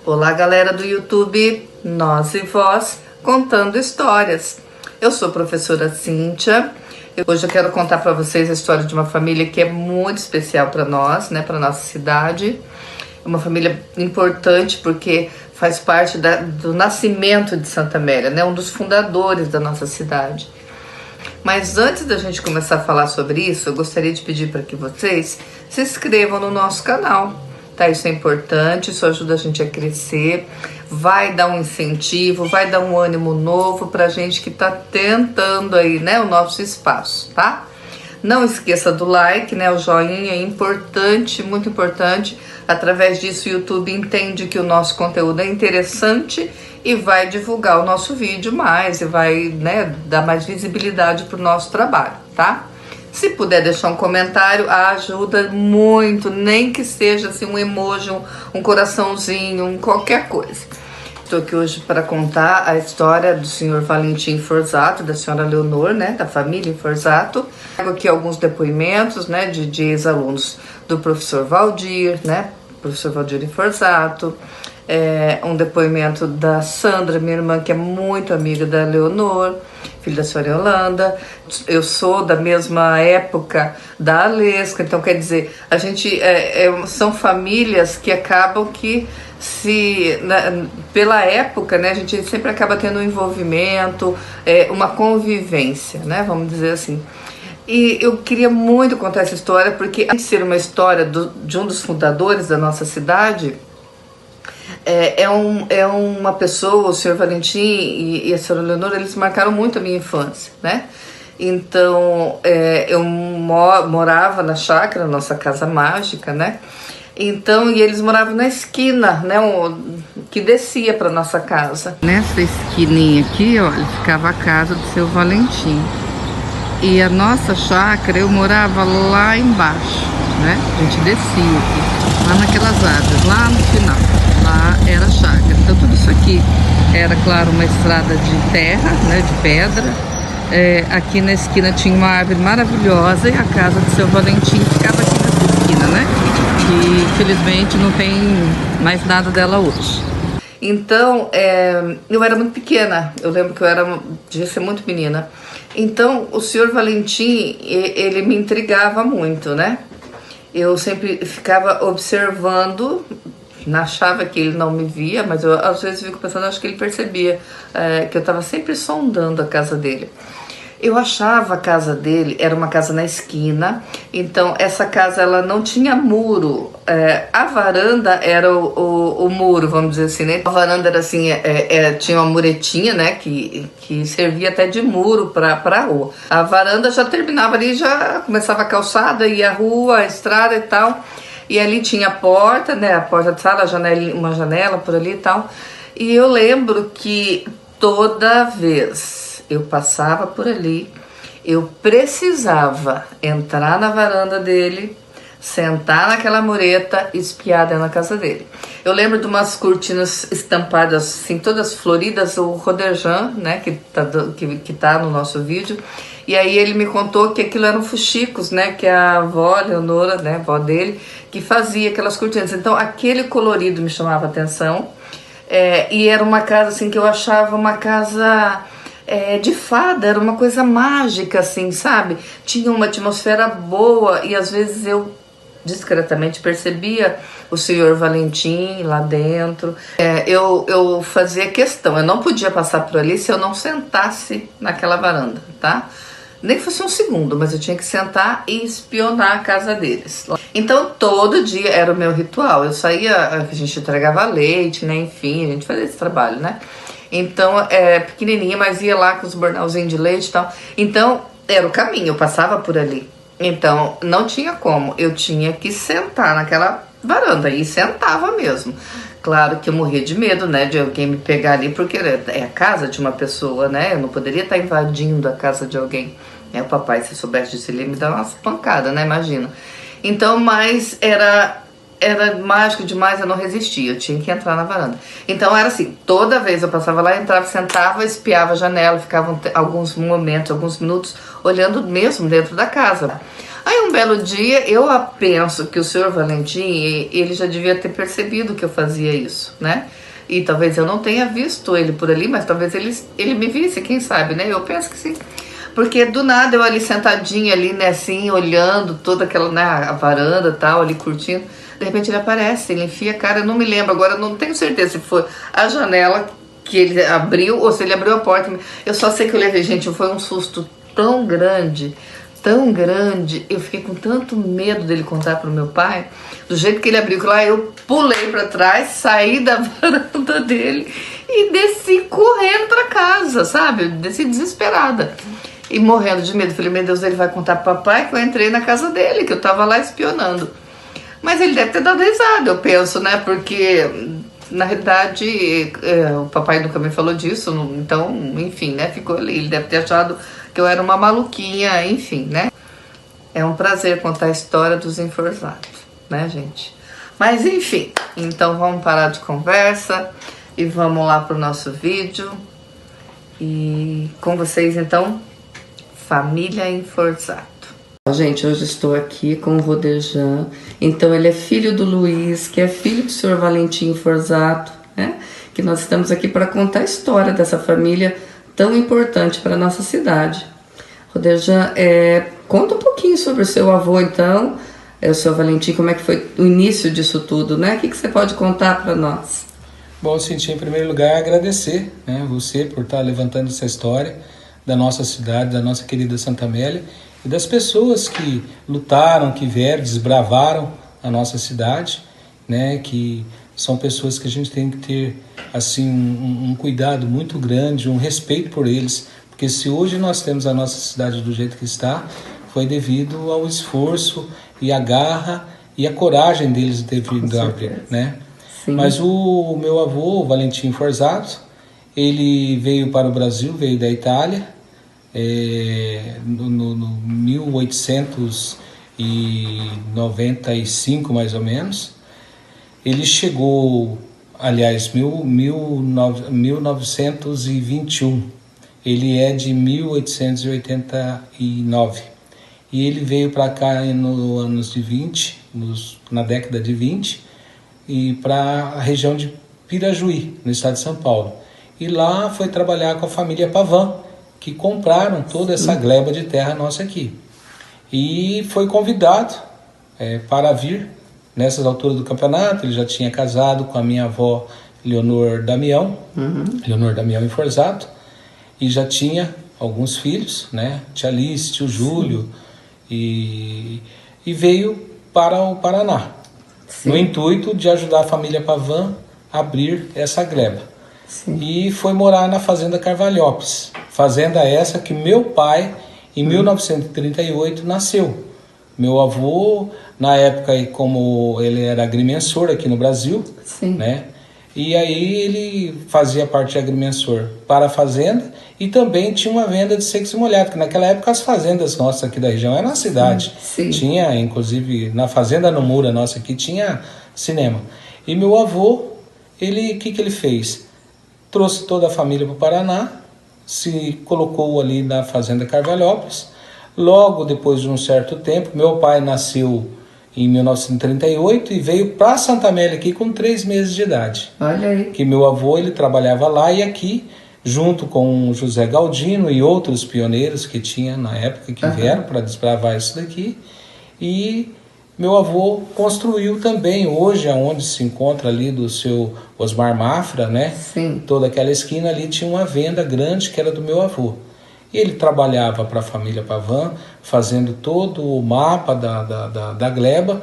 Olá, galera do YouTube, Nós e Vós contando histórias. Eu sou a professora Cíntia. Hoje eu quero contar para vocês a história de uma família que é muito especial para nós, né, para nossa cidade. É uma família importante porque faz parte do nascimento de Santa Amélia, né, um dos fundadores da nossa cidade. Mas antes da gente começar a falar sobre isso, eu gostaria de pedir para que vocês se inscrevam no nosso canal. Tá, isso é importante, isso ajuda a gente a crescer, vai dar um incentivo, vai dar um ânimo novo pra gente que tá tentando aí, né, o nosso espaço, tá? Não esqueça do like, né, o joinha é importante, muito importante. Através disso o YouTube entende que o nosso conteúdo é interessante e vai divulgar o nosso vídeo mais e vai, né, dar mais visibilidade pro nosso trabalho, tá? Se puder deixar um comentário, ajuda muito, nem que seja assim um emoji, um coraçãozinho, qualquer coisa. Estou aqui hoje para contar a história do senhor Valentim Forzato, da senhora Leonor, né, da família Forzato. Trago aqui alguns depoimentos, né, de ex-alunos do professor Valdir, né, professor Valdir Forzato. Um depoimento da Sandra, minha irmã, que é muito amiga da Leonor, filha da senhora Yolanda. Eu sou da mesma época da Alesca, então quer dizer, a gente são famílias que acabam que pela época, né, a gente sempre acaba tendo um envolvimento, uma convivência, né, vamos dizer assim. E eu queria muito contar essa história porque, além de ser uma história de um dos fundadores da nossa cidade, uma pessoa, o senhor Valentim e a senhora Leonor, eles marcaram muito a minha infância, né? Então, eu morava na chácara, nossa casa mágica, né? Então, e eles moravam na esquina, né? Que descia para nossa casa. Nessa esquininha aqui, olha, ficava a casa do seu Valentim. E a nossa chácara, eu morava lá embaixo, né? A gente descia aqui, lá naquelas árvores, lá no final. Lá era chácara. Então tudo isso aqui era, claro, uma estrada de terra, né, de pedra. Aqui na esquina tinha uma árvore maravilhosa e a casa do seu Valentim ficava aqui nessa esquina, né? Que infelizmente não tem mais nada dela hoje. Então, eu era muito pequena, eu lembro que devia ser muito menina. Então, o senhor Valentim, ele me intrigava muito, né? Eu sempre ficava observando, achava que ele não me via, mas eu às vezes fico pensando, acho que ele percebia que eu estava sempre sondando a casa dele. Eu achava a casa dele, era uma casa na esquina, então essa casa ela não tinha muro, a varanda era o muro, vamos dizer assim, né? A varanda era assim, tinha uma muretinha, né, que servia até de muro para a rua. A varanda já terminava ali, já começava a calçada e a rua, a estrada e tal. E ali tinha a porta, né, a porta de sala, uma janela por ali e tal. E eu lembro que toda vez eu passava por ali, eu precisava entrar na varanda dele, sentar naquela mureta e espiar dentro da casa dele. Eu lembro de umas cortinas estampadas, assim, todas floridas, o Rodejan, né, que tá no nosso vídeo. E aí ele me contou que aquilo eram fuxicos, né, que a avó, Leonora, né, a avó dele, que fazia aquelas cortinas. Então aquele colorido me chamava a atenção. E era uma casa, assim, que eu achava uma casa de fada, era uma coisa mágica, assim, sabe? Tinha uma atmosfera boa e às vezes eu discretamente percebia o senhor Valentim lá dentro. Eu fazia questão, eu não podia passar por ali se eu não sentasse naquela varanda, tá? Nem que fosse um segundo, mas eu tinha que sentar e espionar a casa deles. Então todo dia era o meu ritual. Eu saía, a gente entregava leite, né? Enfim, a gente fazia esse trabalho, né? Então, pequenininha, mas ia lá com os bornalzinhos de leite e tal. Então, era o caminho, eu passava por ali. Então, não tinha como. Eu tinha que sentar naquela varanda e sentava mesmo. Claro que eu morria de medo, né, de alguém me pegar ali, porque é a casa de uma pessoa, né? Eu não poderia estar invadindo a casa de alguém. O papai, se soubesse disso, ele ia me dar umas pancadas, né? Imagina. Então, mas era mágico demais, eu não resistia, eu tinha que entrar na varanda. Então era assim, toda vez eu passava lá, entrava, sentava, espiava a janela, ficava alguns momentos, alguns minutos, olhando mesmo dentro da casa. Aí um belo dia eu penso que o senhor Valentim, ele já devia ter percebido que eu fazia isso, né? E talvez eu não tenha visto ele por ali, mas talvez ele me visse, quem sabe, né? Eu penso que sim. Porque do nada eu ali sentadinha ali, né, assim, olhando toda aquela, né, a varanda e tal, ali curtindo. De repente ele aparece, ele enfia a cara, eu não me lembro agora, eu não tenho certeza se foi a janela que ele abriu ou se ele abriu a porta. Eu só sei que eu levei, gente, foi um susto tão grande, eu fiquei com tanto medo dele contar pro meu pai. Do jeito que ele abriu lá, eu pulei para trás, saí da varanda dele e desci correndo para casa, sabe? Desci desesperada e morrendo de medo. Falei, meu Deus, ele vai contar pro papai que eu entrei na casa dele, que eu tava lá espionando. Mas ele deve ter dado risada, eu penso, né? Porque, na realidade, o papai nunca me falou disso, então, enfim, né? Ficou ali. Ele deve ter achado que eu era uma maluquinha, enfim, né? É um prazer contar a história dos enforzados, né, gente? Mas, enfim, então vamos parar de conversa e vamos lá pro nosso vídeo. E com vocês, então, família Enforzato. Gente, hoje estou aqui com o Rodejan. Então, ele é filho do Luiz, que é filho do senhor Valentim Enforzato, né? Que nós estamos aqui para contar a história dessa família tão importante para a nossa cidade. Rodejan, conta um pouquinho sobre o seu avô, então, o seu Valentim, como é que foi o início disso tudo, né? O que você pode contar para nós? Bom, Cintia, em primeiro lugar, agradecer, né, você por estar levantando essa história da nossa cidade, da nossa querida Santa Amélia, e das pessoas que lutaram, que vieram, desbravaram a nossa cidade, né, que são pessoas que a gente tem que ter assim um cuidado muito grande, um respeito por eles, porque se hoje nós temos a nossa cidade do jeito que está, foi devido ao esforço e a garra e a coragem deles de ter vindo a abrir, né? Sim. Mas o meu avô, Valentim Enforzato, ele veio para o Brasil, veio da Itália, no 1895 mais ou menos. Ele chegou, aliás, 1921, ele é de 1889 e ele veio para cá no anos de 20, na década de 20, e para a região de Pirajuí, no estado de São Paulo. E lá foi trabalhar com a família Pavan, que compraram toda essa gleba de terra nossa aqui. E foi convidado para vir nessas alturas do campeonato. Ele já tinha casado com a minha avó Leonor Damião, Leonor Damião Enforzato, e já tinha alguns filhos, né? Tia Alice, tio Júlio, e veio para o Paraná. Sim. No intuito de ajudar a família Pavan a abrir essa gleba. Sim. E foi morar na Fazenda Carvalhópolis, fazenda essa que meu pai, em 1938, nasceu. Meu avô, na época, como ele era agrimensor aqui no Brasil, sim, né? E aí ele fazia parte de agrimensor para a fazenda e também tinha uma venda de secos e molhados, que naquela época as fazendas nossas aqui da região eram na cidade. Sim. Tinha, inclusive, na Fazenda Nomura nossa aqui, tinha cinema. E meu avô, o que ele fez? Trouxe toda a família para o Paraná, se colocou ali na Fazenda Carvalhópolis. Logo depois de um certo tempo, meu pai nasceu em 1938 e veio para Santa Amélia aqui com 3 meses de idade. Olha aí. Que meu avô, ele trabalhava lá e aqui, junto com José Galdino e outros pioneiros que tinha na época, que vieram para desbravar isso daqui. E meu avô construiu também, hoje, onde se encontra ali do seu Osmar Mafra, né? Sim. Toda aquela esquina ali tinha uma venda grande que era do meu avô. E ele trabalhava para a família Pavan, fazendo todo o mapa da gleba,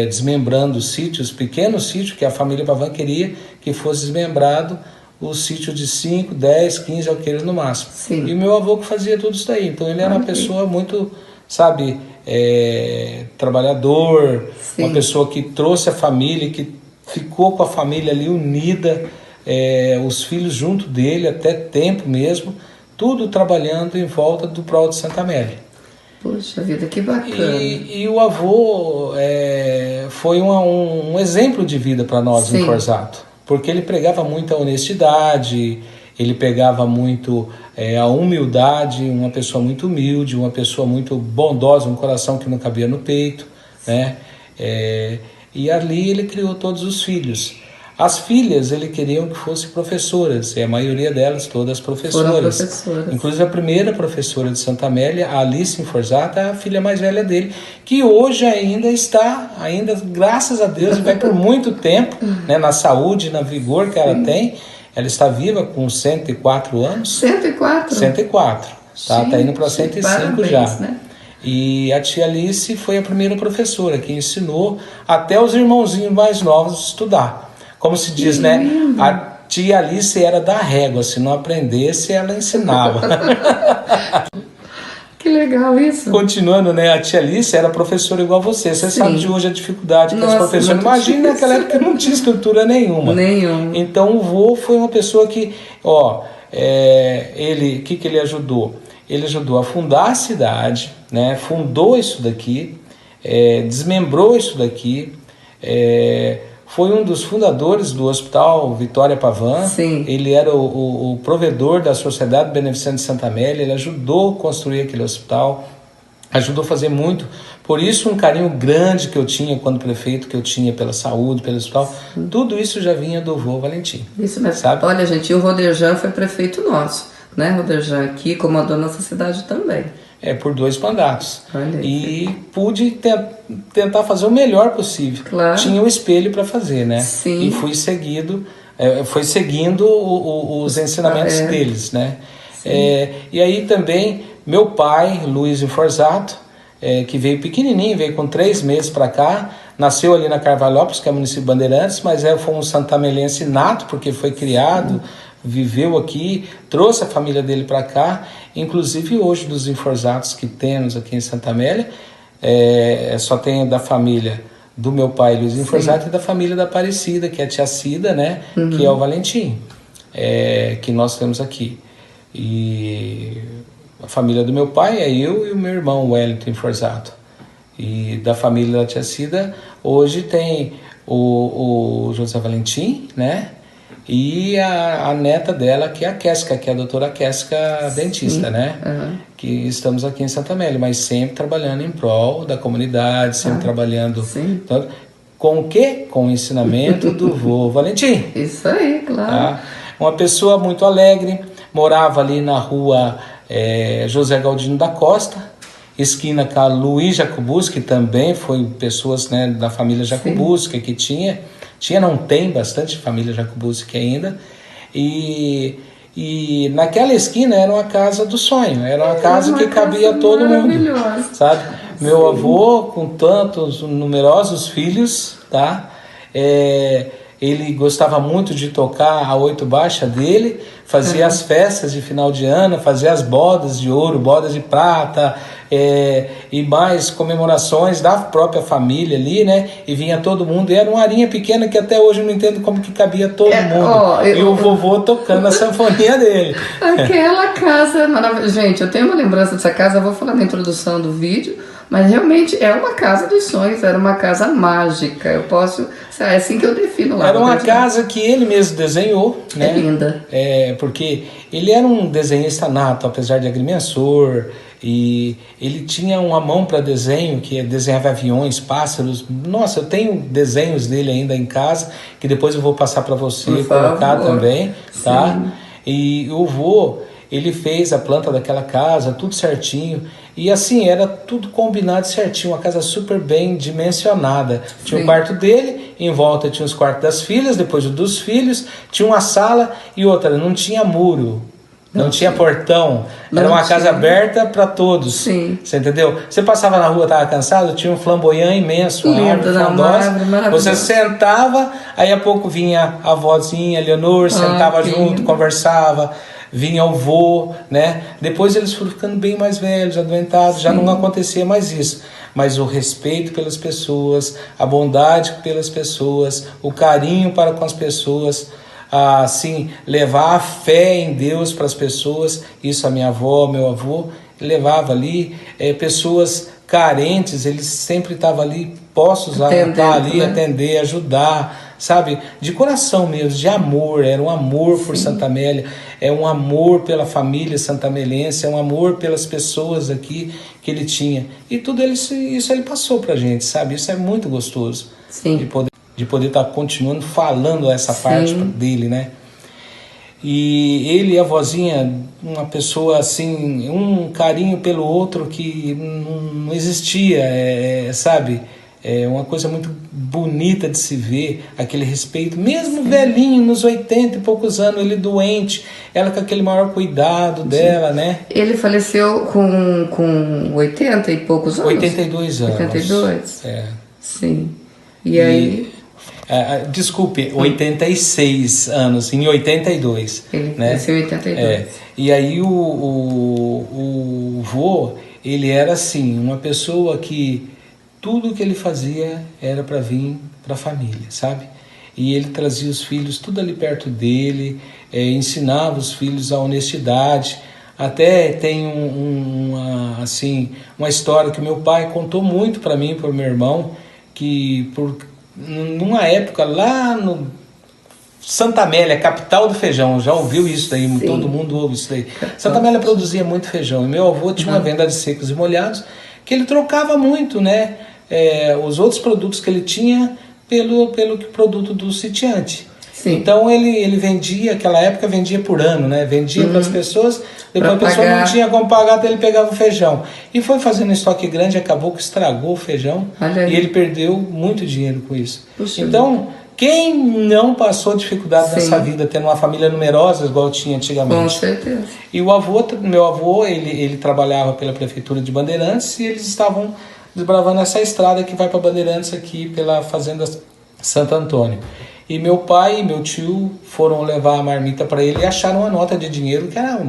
desmembrando os sítios, pequenos sítios que a família Pavan queria que fosse desmembrado, os sítios de 5, 10, 15 alqueires no máximo. Sim. E o meu avô que fazia tudo isso daí. Então ele era uma pessoa muito, sabe, trabalhador, sim, uma pessoa que trouxe a família, que ficou com a família ali unida, os filhos junto dele até tempo mesmo, tudo trabalhando em volta do Prol de Santa Amélia. Puxa vida, que bacana. E o avô foi um exemplo de vida para nós, sim, em Enforzato, porque ele pregava muita honestidade ele pegava muito a humildade, uma pessoa muito humilde, uma pessoa muito bondosa, um coração que não cabia no peito, né? E ali ele criou todos os filhos. As filhas ele queriam que fossem professoras, e a maioria delas todas professoras. Inclusive a primeira professora de Santa Amélia, a Alice Inforzato, é a filha mais velha dele, que hoje ainda está, graças a Deus, e vai por muito tempo, né, na saúde, na vigor que ela tem. Ela está viva com 104 anos. 104? 104. Tá indo para 105 parabéns, já. Né? E a tia Alice foi a primeira professora que ensinou até os irmãozinhos mais novos a estudar. Como se diz, né? A tia Alice era da régua, se não aprendesse, ela ensinava. Que legal isso. Continuando, né? A tia Alice era professora igual você. Você sabe de hoje a dificuldade que as professoras... Imagina naquela época não tinha estrutura nenhuma. Então o vô foi uma pessoa que, ele, o que ele ajudou? Ele ajudou a fundar a cidade, né? Fundou isso daqui, desmembrou isso daqui, foi um dos fundadores do Hospital Vitória Pavão. Ele era o provedor da Sociedade Beneficente de Santa Amélia. Ele ajudou a construir aquele hospital, ajudou a fazer muito. Por isso um carinho grande que eu tinha quando prefeito, que eu tinha pela saúde, pelo hospital. Tudo isso já vinha do vô Valentim. Isso mesmo. Sabe? Olha, gente, o Roderjan foi prefeito nosso, né? Roderjan aqui comandou nossa cidade também. Por 2 mandatos. E pude tentar fazer o melhor possível. Tinha o espelho para fazer, né? E fui seguindo os ensinamentos deles, né? E aí também meu pai, Luiz Inforzato, que veio pequenininho, veio com 3 meses para cá, nasceu ali na Carvalhópolis, que é o município de Bandeirantes, mas foi um santamelense nato, porque foi criado, viveu aqui, trouxe a família dele para cá. Inclusive hoje dos Inforzatos que temos aqui em Santa Amélia, só tem da família do meu pai Luiz Inforzato e da família da Aparecida, que é a tia Cida, né? Que é o Valentim, que nós temos aqui. E a família do meu pai é eu e o meu irmão Wellington Inforzato. E da família da tia Cida hoje tem o José Valentim, né? E a neta dela, que é a Késica, que é a doutora Késica, dentista, né? Que estamos aqui em Santa Amélia, mas sempre trabalhando em prol da comunidade, sempre trabalhando... Então, com o quê? Com o ensinamento do vô Valentim. Isso aí, claro. Tá? Uma pessoa muito alegre, morava ali na rua José Galdino da Costa, esquina com a Luiz Jacobuski, que também foi pessoas, né, da família Jacobuski, que não tem bastante família Jacobuski ainda, e naquela esquina era uma casa do sonho, era uma casa que cabia todo mundo, sabe? Meu avô, com tantos numerosos filhos, tá? Ele gostava muito de tocar a 8 baixa dele, fazia as festas de final de ano, fazia as bodas de ouro, bodas de prata, e mais comemorações da própria família ali, né? E vinha todo mundo, e era uma arinha pequena que até hoje eu não entendo como que cabia todo mundo. E o vovô tocando a sanfoninha dele. Aquela casa maravilhosa. Gente, eu tenho uma lembrança dessa casa, eu vou falar na introdução do vídeo, mas realmente é uma casa dos sonhos, era uma casa mágica. É assim que eu defino lá. Era uma casa que ele mesmo desenhou, né? É linda. Porque ele era um desenhista nato, apesar de agrimensor, e ele tinha uma mão para desenho, que desenhava aviões, pássaros. Nossa, eu tenho desenhos dele ainda em casa, que depois eu vou passar para você colocar também, tá? Sim. E o vô, ele fez a planta daquela casa, tudo certinho. E assim, era tudo combinado certinho, uma casa super bem dimensionada. Tinha o quarto dele, em volta tinha os quartos das filhas, depois o dos filhos, tinha uma sala e outra, não tinha muro, não tinha portão, era uma casa aberta para todos. Sim. Você entendeu? Você passava na rua, estava cansado, tinha um flamboyant imenso, uma árvore frondosa, você sentava, aí a pouco vinha a avózinha, a Leonor, sentava junto, conversava. Vinha o vô, né? Depois eles foram ficando bem mais velhos, adoentados, já não acontecia mais isso. Mas o respeito pelas pessoas, a bondade pelas pessoas, o carinho para com as pessoas, assim, levar a fé em Deus para as pessoas, isso a minha avó, meu avô, levava ali, pessoas carentes, eles sempre estavam ali, postos a estar ali, atender, ajudar, sabe, de coração mesmo, de amor. Era um amor por Santa Amélia, é um amor pela família santamelense, é um amor pelas pessoas aqui que ele tinha. E tudo isso ele passou pra gente, sabe? Isso é muito gostoso. Sim. De poder estar continuando falando essa parte dele, né? E ele e a vozinha, uma pessoa assim, um carinho pelo outro que não existia, sabe? É uma coisa muito bonita de se ver, aquele respeito, mesmo velhinho, nos 80 e poucos anos, ele doente, ela com aquele maior cuidado dela, né? Ele faleceu com 80 e poucos anos? 82 anos. 82? É. Sim. E aí... desculpe, 86 anos, em 82. Ele né? faleceu em 82. E aí o vô, ele era assim, uma pessoa que tudo que ele fazia era para vir para a família, sabe? E ele trazia os filhos tudo ali perto dele, ensinava os filhos a honestidade. Até tem uma história que meu pai contou muito para mim, para o meu irmão, que numa época lá no Santa Amélia, capital do feijão, já ouviu isso daí? Sim. Todo mundo ouve isso daí. Santa Amélia produzia muito feijão e meu avô tinha uma venda de secos e molhados que ele trocava muito, né? Os outros produtos que ele tinha pelo produto do sitiante. Sim. Então ele vendia, naquela época vendia por ano, né? Vendia para as pessoas, depois a pessoa não tinha como pagar, até ele pegava o feijão. E foi fazendo estoque grande, acabou que estragou o feijão e ele perdeu muito dinheiro com isso. Puxa. Então, quem não passou dificuldade nessa vida, tendo uma família numerosa, igual tinha antigamente? Com certeza. E meu avô, ele trabalhava pela prefeitura de Bandeirantes e eles estavam desbravando essa estrada que vai para Bandeirantes aqui pela fazenda Santo Antônio. E meu pai e meu tio foram levar a marmita para ele e acharam uma nota de dinheiro que era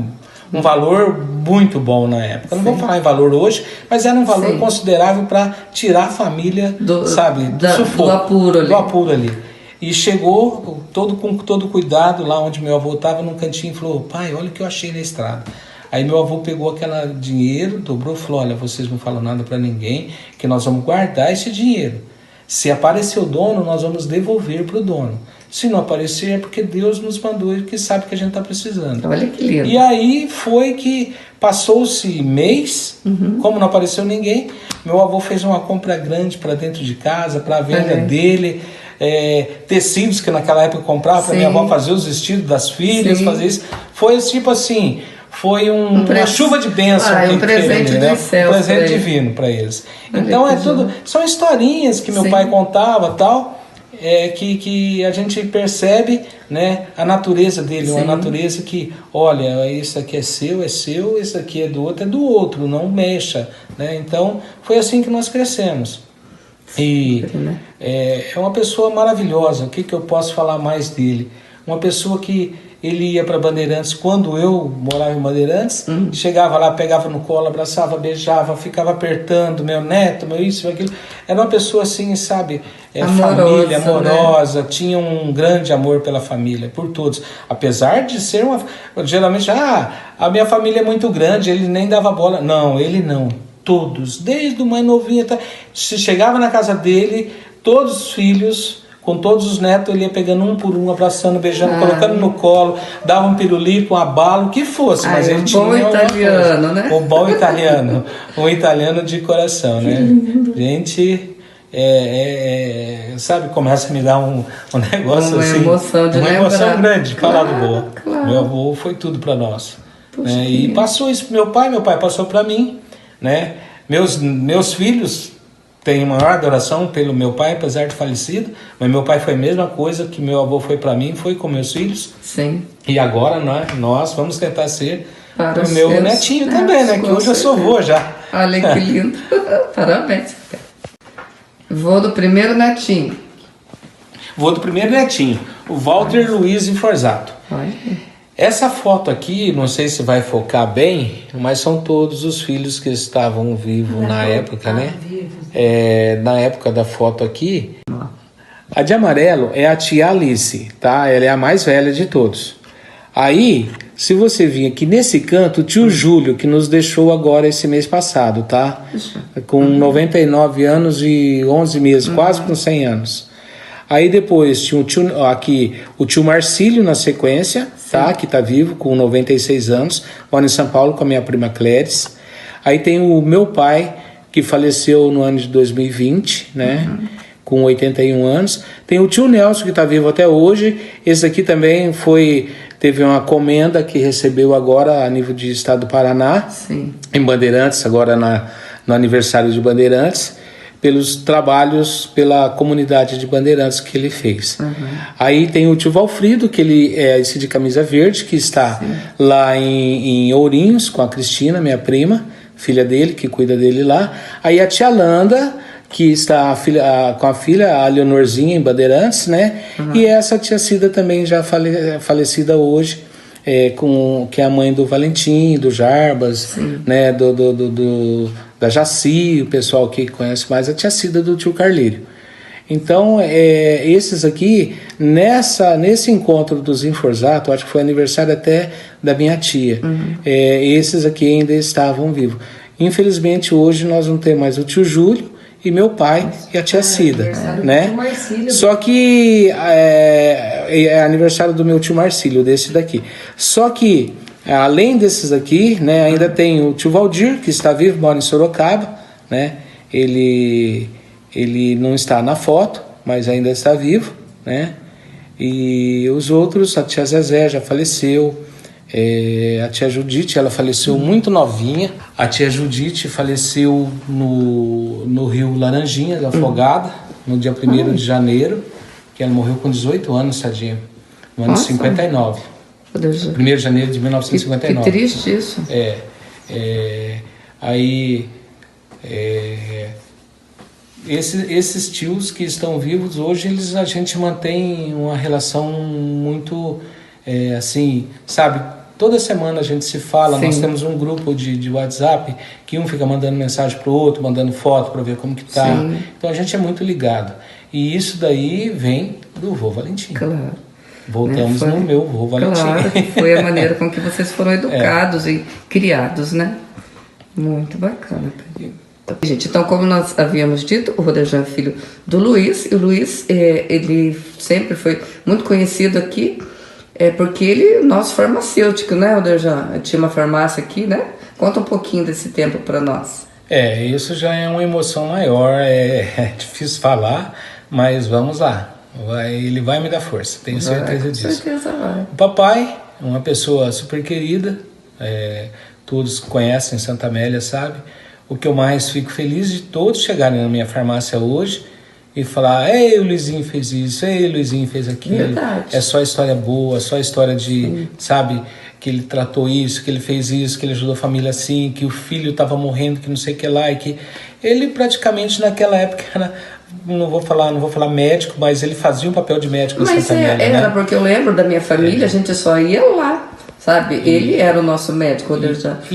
um valor muito bom na época. Não vou falar em valor hoje, mas era um valor considerável para tirar a família, do sufoco, do apuro ali. E chegou com todo cuidado lá onde meu avô estava, num cantinho, e falou: pai, olha o que eu achei na estrada. Aí meu avô pegou aquele dinheiro, dobrou e falou: olha, vocês não falam nada para ninguém, que nós vamos guardar esse dinheiro. Se aparecer o dono, nós vamos devolver para o dono. Se não aparecer, é porque Deus nos mandou e que sabe que a gente está precisando. Olha que lindo. E aí foi que passou-se mês, como não apareceu ninguém, meu avô fez uma compra grande para dentro de casa, para a venda dele, tecidos que naquela época comprava para minha avó fazer os vestidos das filhas, fazer isso. Foi tipo assim... Foi uma chuva de bênção. Um presente do céu. Um presente divino para eles. Então tudo. São historinhas que meu pai contava, tal, que a gente percebe, né, a natureza dele, uma natureza que, olha, isso aqui é seu, isso aqui é do outro, não mexa, né? Então foi assim que nós crescemos. E é uma pessoa maravilhosa. O que eu posso falar mais dele? Uma pessoa que ele ia para Bandeirantes quando eu morava em Bandeirantes, chegava lá, pegava no colo, abraçava, beijava, ficava apertando, meu neto, meu isso, meu aquilo. Era uma pessoa assim, sabe, família, amorosa, tinha um grande amor pela família, por todos. Apesar de ser geralmente, a minha família é muito grande, ele nem dava bola. Não, ele não. Todos, desde o mais novinho até... Se chegava na casa dele, todos os filhos... Com todos os netos, ele ia pegando um por um, abraçando, beijando, colocando no colo, dava um pirulito, um abalo, o que fosse. Mas ele tinha bom italiano, né? Um bom italiano. Um italiano de coração, né? Gente, sabe, começa a me dar um negócio uma assim. Emoção de uma lembrar. Emoção grande, falar do boa. Claro. Meu avô foi tudo para nós. Né? E passou isso pro meu pai passou para mim. Né? Meus filhos... Tenho maior adoração pelo meu pai, apesar de falecido, mas meu pai foi a mesma coisa que meu avô foi para mim, foi com meus filhos. Sim. E agora nós vamos tentar ser para o meu netinho também, né? Que hoje eu sou vô já. Olha que lindo. Parabéns. Vô do primeiro netinho. Vô do primeiro netinho, o Walter Luiz Inforzato. Olha. Essa foto aqui, não sei se vai focar bem, mas são todos os filhos que estavam vivos na época, né? Na época da foto aqui. A de amarelo é a tia Alice, tá? Ela é a mais velha de todos. Aí, se você vir aqui nesse canto, o tio Júlio, que nos deixou agora esse mês passado, tá? Com 99 anos e 11 meses, quase com 100 anos. Aí depois tinha o tio Marcílio na sequência, tá? Que tá vivo, com 96 anos, mora em São Paulo com a minha prima Cléris. Aí tem o meu pai, que faleceu no ano de 2020, né? Com 81 anos. Tem o tio Nelson, que tá vivo até hoje. Esse aqui também teve uma comenda que recebeu agora a nível de estado do Paraná, em Bandeirantes, agora no aniversário de Bandeirantes, pelos trabalhos pela comunidade de Bandeirantes que ele fez. Aí tem o tio Valfrido, que ele é esse de camisa verde, que está lá em Ourinhos com a Cristina, minha prima, filha dele, que cuida dele lá. Aí a tia Landa, que está com a filha, a Leonorzinha, em Bandeirantes, né? E essa tia Cida também já falecida hoje, que é a mãe do Valentim, do Jarbas, né? Da Jaci, o pessoal que conhece mais, a tia Cida do tio Carlírio. Então, esses aqui, nesse encontro dos Inforzato, acho que foi aniversário até da minha tia, esses aqui ainda estavam vivos. Infelizmente, hoje nós não temos mais o tio Júlio e meu pai e a tia Cida, né? Só que é aniversário do meu tio Marcílio, desse daqui. Só que além desses aqui, né, ainda tem o tio Valdir, que está vivo, mora em Sorocaba, né? Ele não está na foto, mas ainda está vivo, né? E os outros, a tia Zezé já faleceu, a tia Judite, ela faleceu muito novinha. A tia Judite faleceu no Rio Laranjinhas, afogada, no dia 1º de janeiro, que ela morreu com 18 anos, tadinha, no ano de 59. 1º de janeiro de 1959. Que triste isso. Esses tios que estão vivos hoje, a gente mantém uma relação muito, assim, sabe? Toda semana a gente se fala, nós temos um grupo de WhatsApp, que um fica mandando mensagem pro outro, mandando foto para ver como que tá. Então a gente é muito ligado. E isso daí vem do vô Valentim. Claro. Voltamos no meu vô Valentim. Claro, foi a maneira com que vocês foram educados e criados, né? Muito bacana. Gente, então como nós havíamos dito, o Rodejan é filho do Luiz, e o Luiz, ele sempre foi muito conhecido aqui, porque ele é nosso farmacêutico, né, Rodejan? Tinha uma farmácia aqui, né? Conta um pouquinho desse tempo para nós. Isso já é uma emoção maior, é difícil falar, mas vamos lá. Ele vai me dar força, tenho certeza disso. Com certeza vai. O papai, uma pessoa super querida, todos conhecem Santa Amélia, sabe? O que eu mais fico feliz de todos chegarem na minha farmácia hoje e falar: ei, o Luizinho fez isso, ei, o Luizinho fez aquilo. Verdade. É só história boa, só história de, sabe, que ele tratou isso, que ele fez isso, que ele ajudou a família assim, que o filho estava morrendo, que não sei o que lá, e que ele praticamente naquela época era, não vou falar médico, mas ele fazia um papel de médico. Mas era, porque eu lembro da minha família, a gente só ia lá, sabe? Ele era o nosso médico.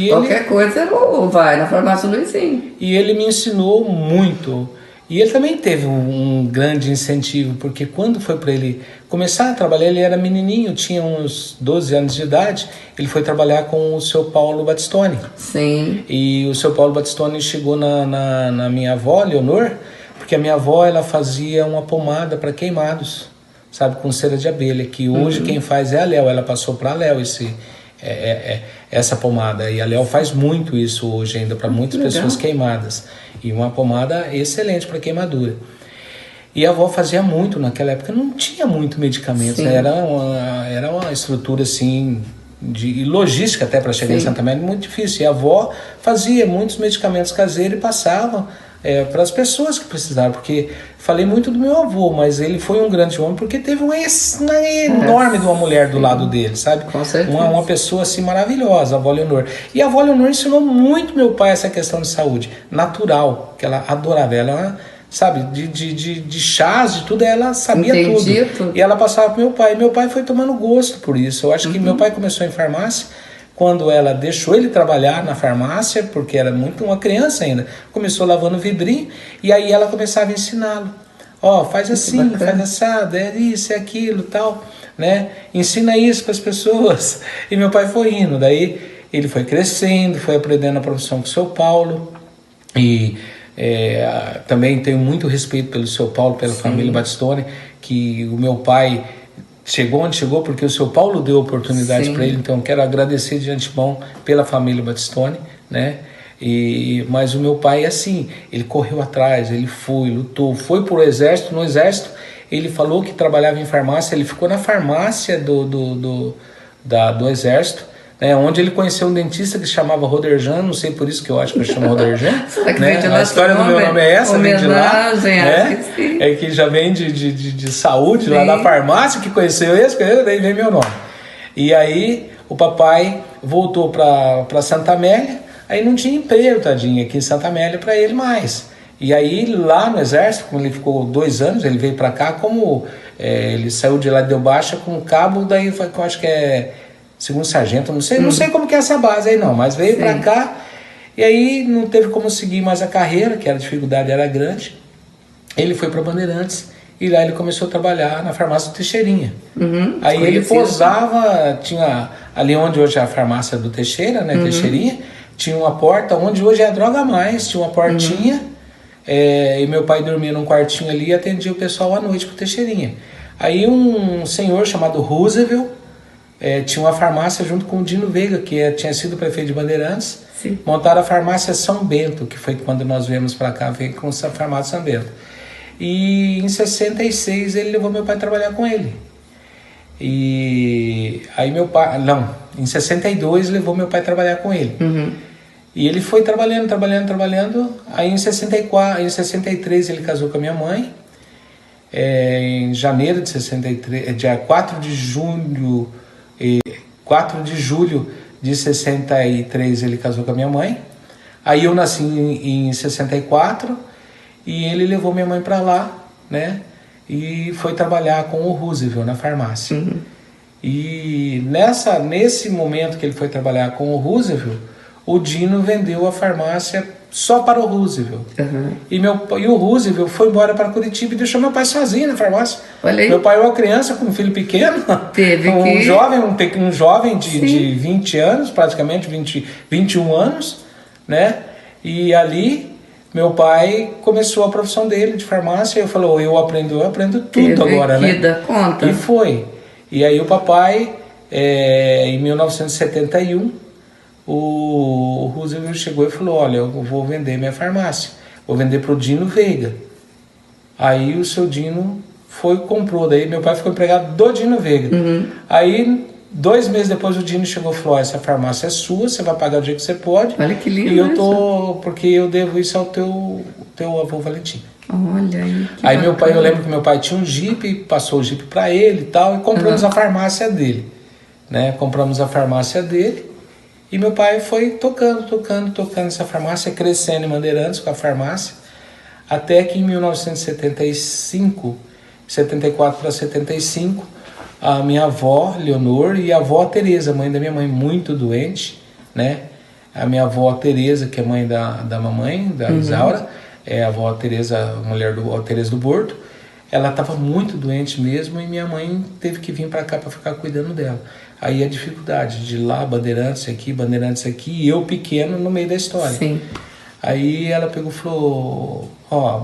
Qualquer coisa vai na farmácia Luizinho. E ele me ensinou muito. E ele também teve um grande incentivo, porque quando foi para ele começar a trabalhar, ele era menininho, tinha uns 12 anos de idade, ele foi trabalhar com o seu Paulo Battistoni. Sim. E o seu Paulo Battistoni chegou na minha avó, Leonor, porque a minha avó, ela fazia uma pomada para queimados, sabe, com cera de abelha, que hoje quem faz é a Léo, ela passou para a Léo essa pomada, e a Léo faz muito isso hoje ainda para muitas pessoas queimadas, e uma pomada excelente para queimadura. E a avó fazia muito naquela época, não tinha muito medicamento, né? Era uma estrutura assim de logística até para chegar em Santa Amélia, muito difícil. E a avó fazia muitos medicamentos caseiros e passava para as pessoas que precisavam, porque falei muito do meu avô, mas ele foi um grande homem porque teve uma enorme de uma mulher do lado dele, sabe? Com certeza. Uma pessoa assim maravilhosa, a avó Leonor. E a avó Leonor ensinou muito meu pai essa questão de saúde natural, que ela adorava. Ela, sabe, de chás, de tudo, ela sabia tudo. E ela passava pro meu pai. E meu pai foi tomando gosto por isso. Eu acho que meu pai começou em farmácia quando ela deixou ele trabalhar na farmácia, porque era muito uma criança ainda. Começou lavando vidrinho, e aí ela começava a ensiná-lo. Faz assim, faz assado, é isso, é aquilo, tal, né? Ensina isso para as pessoas. E meu pai foi indo. Daí ele foi crescendo, foi aprendendo a profissão com o seu Paulo, e Também tenho muito respeito pelo seu Paulo, pela família Battistoni, que o meu pai chegou onde chegou porque o seu Paulo deu oportunidade para ele. Então quero agradecer de antemão pela família Battistoni, né? Mas o meu pai é assim, ele correu atrás, ele foi, lutou, foi pro exército. No exército ele falou que trabalhava em farmácia, ele ficou na farmácia do exército, né, onde ele conheceu um dentista que se chamava Roderjan, não sei por isso que eu acho que eu chamo Roderjan. Né? A história do meu nome é essa, vem de lá, né? Que já vem de saúde, lá da farmácia, que conheceu esse, daí vem meu nome. E aí o papai voltou para Santa Amélia, aí não tinha emprego, tadinho, aqui em Santa Amélia para ele mais. E aí lá no exército, quando ele ficou 2 anos, ele veio para cá como... ele saiu de lá, deu baixa com cabo, daí eu acho que é segundo sargento, não sei como que é essa base aí não, mas veio para cá, e aí não teve como seguir mais a carreira, que a dificuldade era grande. Ele foi para Bandeirantes, e lá ele começou a trabalhar na farmácia do Teixeirinha. Aí ele posava, tinha ali onde hoje é a farmácia do Teixeira, né, Teixeirinha, tinha uma porta, onde hoje é a Droga Mais, tinha uma portinha, e meu pai dormia num quartinho ali e atendia o pessoal à noite pro Teixeirinha. Aí um senhor chamado Roosevelt tinha uma farmácia junto com o Dino Veiga, que tinha sido prefeito de Bandeirantes. Montaram a farmácia São Bento, que foi quando nós viemos para cá, veio com essa farmácia São Bento. E em 66 ele levou meu pai a trabalhar com ele. E aí meu pai, em 62 levou meu pai a trabalhar com ele. E ele foi trabalhando. Aí em 63 ele casou com a minha mãe. Em janeiro de 63, dia 4 de julho de 63 ele casou com a minha mãe. Aí eu nasci em 64 e ele levou minha mãe para lá, né? E foi trabalhar com o Roosevelt na farmácia. E nesse momento que ele foi trabalhar com o Roosevelt, o Dino vendeu a farmácia só para o Roosevelt. E o Roosevelt foi embora para Curitiba e deixou meu pai sozinho na farmácia. Meu pai era uma criança com um filho pequeno, um jovem de 20 anos, praticamente 21 anos, né? E ali meu pai começou a profissão dele de farmácia. Eu falei, eu aprendo tudo agora, né? Conta. E foi. E aí o papai, em 1971, o Roosevelt chegou e falou, olha, eu vou vender minha farmácia, vou vender para o Dino Veiga. Aí o seu Dino comprou, daí meu pai ficou empregado do Dino Veiga. Aí 2 meses depois o Dino chegou e falou, essa farmácia é sua, você vai pagar o dia que você pode. Olha que lindo. E porque eu devo isso ao teu avô Valentim. Olha aí. Aí meu pai, eu lembro que meu pai tinha um Jeep, passou o Jeep para ele e tal, e compramos a farmácia dele, né? Compramos a farmácia dele. E meu pai foi tocando essa farmácia, crescendo em Bandeirantes com a farmácia, até que em 1975, 74 para 75, a minha avó, Leonor, e a avó Tereza, mãe da minha mãe, muito doente, né? A minha avó Tereza, que é mãe da mamãe, da Isaura, a avó Tereza, mulher do Tereza do Borto, ela estava muito doente mesmo e minha mãe teve que vir para cá para ficar cuidando dela. Aí a dificuldade de lá, Bandeirantes aqui, e eu pequeno no meio da história. Aí ela pegou e falou,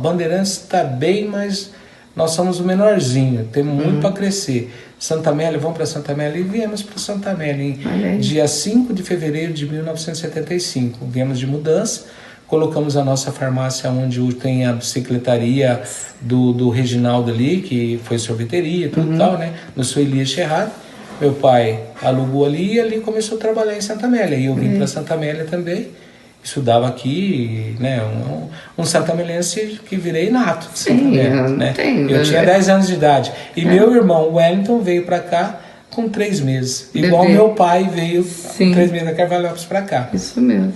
Bandeirantes está bem, mas nós somos o menorzinho, temos muito para crescer. Santa Amélia, vamos para Santa Amélia. E viemos para Santa Amélia em dia 5 de fevereiro de 1975. Viemos de mudança, colocamos a nossa farmácia onde tem a bicicletaria do Reginaldo ali, que foi sorveteria e tudo tal, né? No seu Elias Cherrado. Meu pai alugou ali e ali começou a trabalhar em Santa Amélia. E eu vim para Santa Amélia também, estudava aqui, né? Um santamelense que virei nato de Santa Amélia, né? Eu tinha 10 anos de idade. E meu irmão Wellington veio para cá com 3 meses. Igual meu pai veio com 3 meses da Carvalhópolis para cá. Isso mesmo.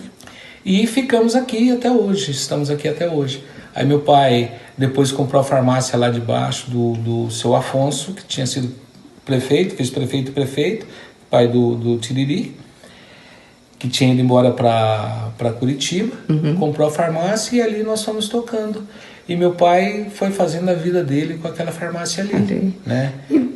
E ficamos aqui até hoje, estamos aqui até hoje. Aí meu pai depois comprou a farmácia lá debaixo do seu Afonso, que tinha sido prefeito, vice-prefeito, pai do Tiriri, que tinha ido embora para Curitiba, comprou a farmácia e ali nós fomos tocando. E meu pai foi fazendo a vida dele com aquela farmácia ali, né?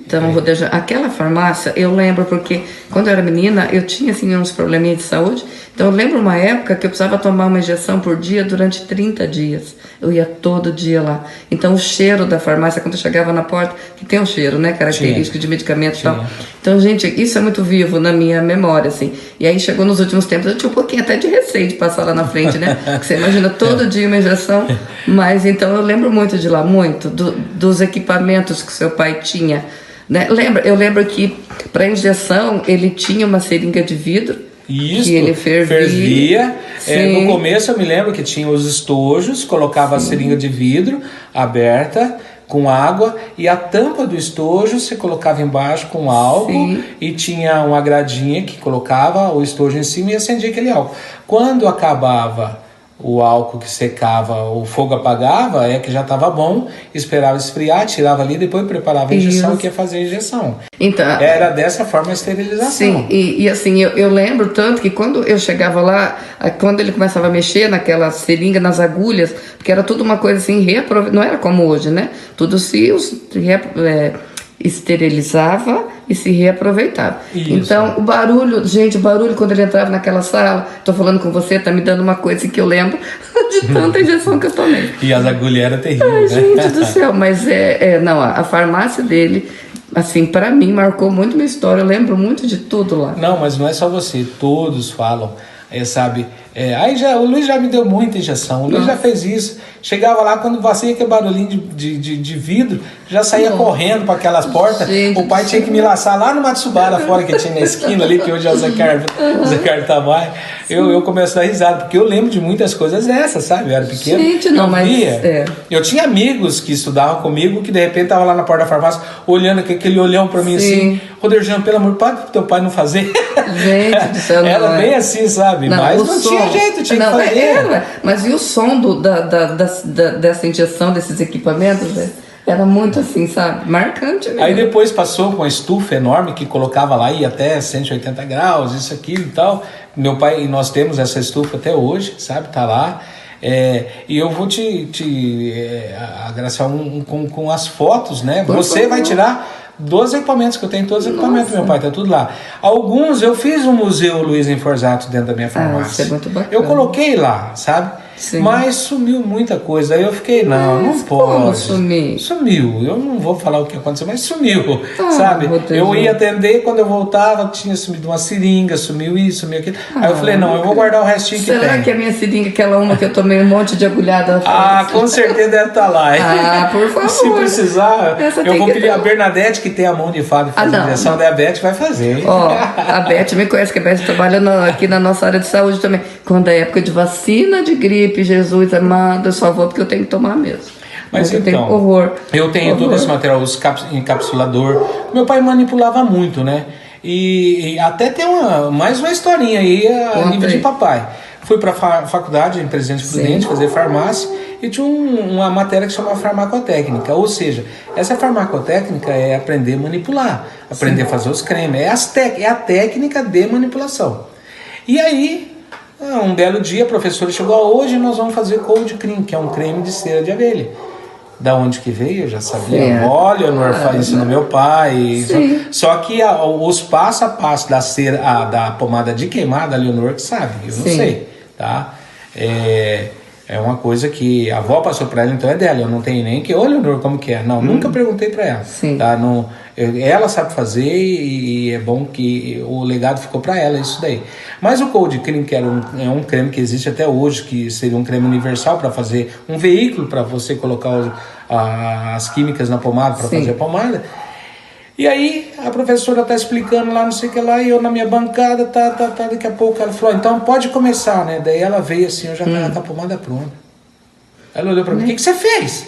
Então, Rodejão, aquela farmácia, eu lembro porque quando eu era menina, eu tinha assim uns probleminhas de saúde. Então, eu lembro uma época que eu precisava tomar uma injeção por dia durante 30 dias. Eu ia todo dia lá. Então, o cheiro da farmácia, quando eu chegava na porta, que tem um cheiro, né, característico de medicamento e tal. Então, gente, isso é muito vivo na minha memória, assim. E aí, chegou nos últimos tempos, eu tinha um pouquinho até de receio de passar lá na frente, né? Porque você imagina todo dia uma injeção. Mas, então, eu lembro muito de lá, muito, dos equipamentos que seu pai tinha. Né? Eu lembro que para injeção ele tinha uma seringa de vidro. Isso, que ele fervia. No começo eu me lembro que tinha os estojos, colocava a seringa de vidro aberta com água e a tampa do estojo você colocava embaixo com álcool e tinha uma gradinha que colocava o estojo em cima e acendia aquele álcool. Quando acabava o álcool que secava, o fogo apagava, que já estava bom, esperava esfriar, tirava ali, depois preparava a injeção que ia fazer a injeção. Então, era dessa forma a esterilização. Sim, e assim, eu lembro tanto que quando eu chegava lá, quando ele começava a mexer naquela seringa, nas agulhas, porque era tudo uma coisa assim, não era como hoje, né? Tudo se esterilizava e se reaproveitava. Isso. Então, o barulho quando ele entrava naquela sala, tô falando com você, tá me dando uma coisa que eu lembro de tanta injeção que eu tomei. E as agulhas eram terríveis, né? Gente do céu, mas não, a farmácia dele, assim, para mim, marcou muito minha história, eu lembro muito de tudo lá. Não, mas não é só você, todos falam, sabe... o Luiz já me deu muita injeção, o Luiz já fez isso. Chegava lá, quando vazia aquele barulhinho de vidro, já saía correndo para aquelas portas. Gente, o pai tinha que me laçar lá no Matsubara fora, que tinha na esquina ali, que hoje é o Zé Carlos Tamayo. Eu começo a dar risada, porque eu lembro de muitas coisas dessas, sabe? Eu era pequeno, eu tinha amigos que estudavam comigo, que de repente estavam lá na porta da farmácia, olhando aquele olhão para mim assim, Roderjan, pelo amor de Deus, para teu pai não fazer. Gente do céu, era bem assim, sabe? Mas não tinha jeito, tinha que fazer. Mas e o som dessa injeção, desses equipamentos, era muito assim, sabe? Marcante mesmo. Aí depois passou com uma estufa enorme que colocava lá, ia até 180 graus, isso, aquilo e tal. Meu pai, e nós temos essa estufa até hoje, sabe? Tá lá. E eu vou te agraciar com as fotos, né? Você vai tirar dos equipamentos, que eu tenho todos os equipamentos do meu pai, tá tudo lá. Alguns eu fiz um museu Luiz Forzato dentro da minha farmácia. Isso é muito bacana. Eu coloquei lá, sabe? Sim. Mas sumiu muita coisa. Aí eu fiquei, não pode. Sumiu. Eu não vou falar o que aconteceu, mas sumiu, sabe? Eu ia atender, quando eu voltava, tinha sumido uma seringa, sumiu isso, sumiu aquilo. Aí eu falei, não, eu vou guardar o restinho que tem. Será que a minha seringa, aquela uma que eu tomei um monte de agulhada? Com certeza deve estar lá. Por favor. Se precisar, eu vou pedir a Bernadette, que tem a mão de fábrica de fazer injeção, daí a Beth vai fazer. A Beth me conhece, que a Beth trabalha aqui na nossa área de saúde também. Quando é época de vacina de gripe, Jesus amado, eu só vou porque eu tenho que tomar mesmo. Mas eu então, tenho horror. Eu tenho todo esse material, os encapsulador. Meu pai manipulava muito, né? E até tem mais uma historinha aí a nível de papai. Fui para a faculdade em Presidente Prudente fazer farmácia e tinha uma matéria que chama farmacotécnica. Ou seja, essa farmacotécnica é aprender a manipular, aprender a fazer os cremes. É a técnica de manipulação. E aí, um belo dia, a professora chegou, hoje nós vamos fazer cold cream, que é um creme de cera de abelha. Da onde que veio, eu já sabia. Olha, isso no meu pai. Só que os passo a passo da cera, da pomada de queimada, a Leonor que sabe, eu não sei, tá? É uma coisa que a avó passou para ela, então é dela. Eu não tenho nem que, olha, Leonor, como que é? Não, nunca perguntei para ela. Tá? Não, ela sabe fazer e é bom que o legado ficou para ela, isso daí. Mas o Cold Cream, que é um creme que existe até hoje, que seria um creme universal para fazer um veículo para você colocar as químicas na pomada, para fazer a pomada. E aí a professora tá explicando lá, não sei o que lá, e eu na minha bancada, daqui a pouco ela falou, então pode começar, né? Daí ela veio assim, eu já tava com a pomada pronta. Ela olhou pra mim, o que você fez?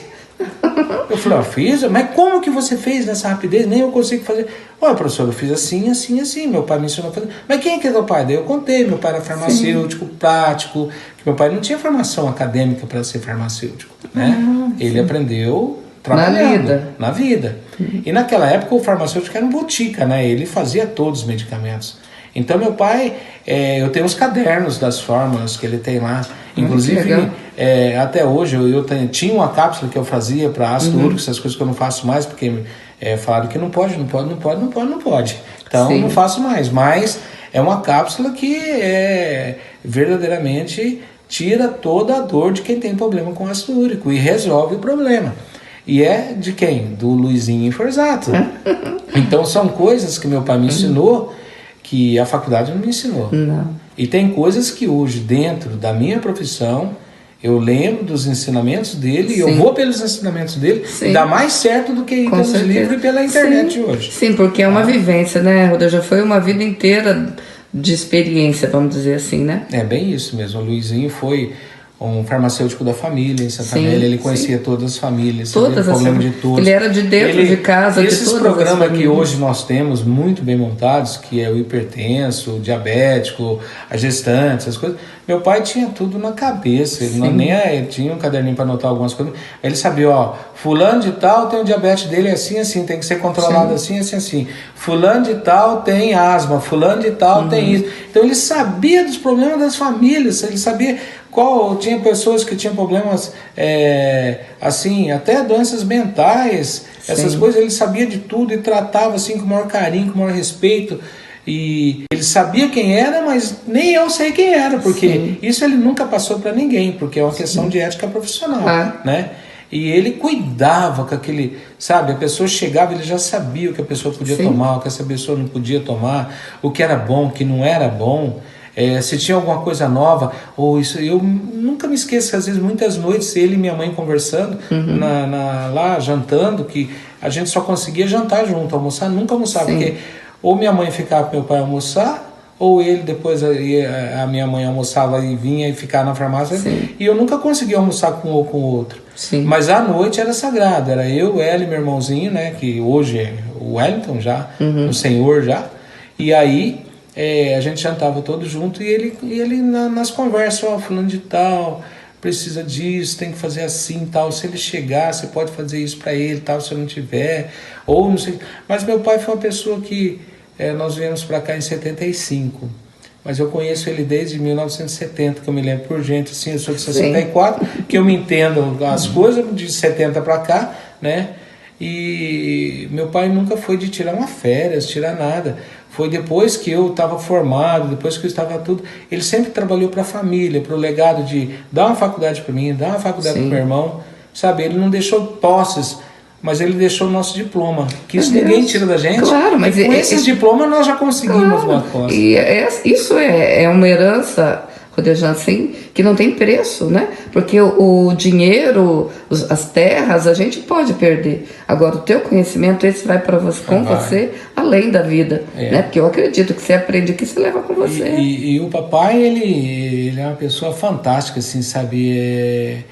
Eu falei, fiz, mas como que você fez nessa rapidez? Nem eu consigo fazer. Olha, professor, eu fiz assim, assim, assim, meu pai me ensinou a fazer. Mas quem é que é teu pai? Daí eu contei, meu pai era farmacêutico, prático, que meu pai não tinha formação acadêmica para ser farmacêutico, né? Ele aprendeu trabalhando na vida. E naquela época o farmacêutico era um botica, né? Ele fazia todos os medicamentos. Então meu pai, eu tenho os cadernos das fórmulas que ele tem lá. Inclusive, até hoje eu tinha uma cápsula que eu fazia para ácido úrico, essas coisas que eu não faço mais, porque falaram que não pode. Então Sim. não faço mais. Mas é uma cápsula que verdadeiramente tira toda a dor de quem tem problema com ácido úrico e resolve o problema. E é de quem? Do Luizinho Forzato. Então são coisas que meu pai me ensinou que a faculdade não me ensinou. Não. E tem coisas que hoje, dentro da minha profissão, eu lembro dos ensinamentos dele, e eu vou pelos ensinamentos dele, e dá mais certo do que ir pelos livros e pela internet de hoje. Sim, porque é uma vivência, né, Rodolfo? Já foi uma vida inteira de experiência, vamos dizer assim, né? É bem isso mesmo. O Luizinho foi um farmacêutico da família em Santa Amélia, ele conhecia todas as famílias, todas sabia o problema de todos. Ele era de dentro de casa, esses de todas programas que hoje nós temos muito bem montados, que é o hipertenso, o diabético, a gestante, essas coisas. Meu pai tinha tudo na cabeça, ele ele tinha um caderninho para anotar algumas coisas. Ele sabia, ó, fulano de tal tem o diabetes dele assim, tem que ser controlado assim. Fulano de tal tem asma, fulano de tal tem isso. Então ele sabia dos problemas das famílias, ele sabia tinha pessoas que tinham problemas assim, até doenças mentais, essas coisas, ele sabia de tudo e tratava assim com o maior carinho, com o maior respeito. E ele sabia quem era, mas nem eu sei quem era, porque isso ele nunca passou para ninguém, porque é uma questão de ética profissional, né? E ele cuidava com aquele, sabe, a pessoa chegava, ele já sabia o que a pessoa podia tomar, o que essa pessoa não podia tomar, o que era bom, o que não era bom. Se tinha alguma coisa nova, ou isso, eu nunca me esqueço, às vezes muitas noites ele e minha mãe conversando, lá jantando, que a gente só conseguia jantar junto, almoçar, nunca almoçava, porque ou minha mãe ficava com meu pai almoçar, ou ele depois, a minha mãe almoçava e vinha e ficava na farmácia, e eu nunca conseguia almoçar com um ou com o outro. Mas à noite era sagrado, era eu, ela e meu irmãozinho, né, que hoje é o Wellington já, o senhor já, e aí a gente jantava todo junto, e ele nas conversas, ó, fulano de tal, precisa disso, tem que fazer assim, tal, se ele chegar, você pode fazer isso para ele, tal, se eu não tiver, ou não sei. Mas meu pai foi uma pessoa que, nós viemos para cá em 75, mas eu conheço ele desde 1970, que eu me lembro por gente, assim, eu sou de 64, que eu me entendo as coisas de 70 para cá, né, e meu pai nunca foi de tirar uma férias, tirar nada. Foi depois que eu estava formado, depois que eu estava tudo. Ele sempre trabalhou para a família, para o legado de dar uma faculdade para mim, dar uma faculdade para o meu irmão. Sabe, ele não deixou posses, mas ele deixou o nosso diploma. Que isso ninguém tira da gente. Claro, mas e com esses diplomas nós já conseguimos uma coisa. E isso é uma herança, Rodolfo, assim, que não tem preço, né? Porque o dinheiro, as terras, a gente pode perder. Agora, o teu conhecimento, esse vai para você, com você, além da vida, né? Porque eu acredito que você aprende aqui, você leva com você. E o papai, ele é uma pessoa fantástica, assim, sabe?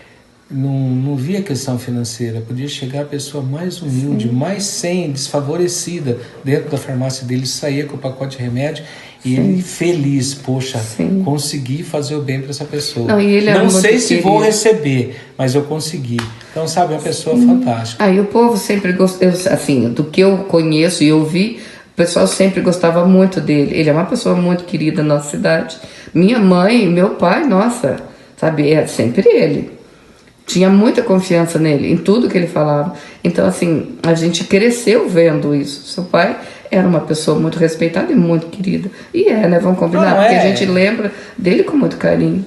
Não via questão financeira, podia chegar a pessoa mais humilde, mais desfavorecida dentro da farmácia dele, saía com o pacote de remédio e ele feliz, poxa, consegui fazer o bem para essa pessoa. Não sei se vou receber, mas eu consegui. Então, sabe, é uma pessoa fantástica. Aí o povo sempre gostou, assim, do que eu conheço e ouvi, o pessoal sempre gostava muito dele. Ele é uma pessoa muito querida na nossa cidade. Minha mãe e meu pai, nossa, sabe, é sempre ele. Tinha muita confiança nele, em tudo que ele falava. Então, assim, a gente cresceu vendo isso. Seu pai era uma pessoa muito respeitada e muito querida. E né? Vamos combinar, porque a gente lembra dele com muito carinho.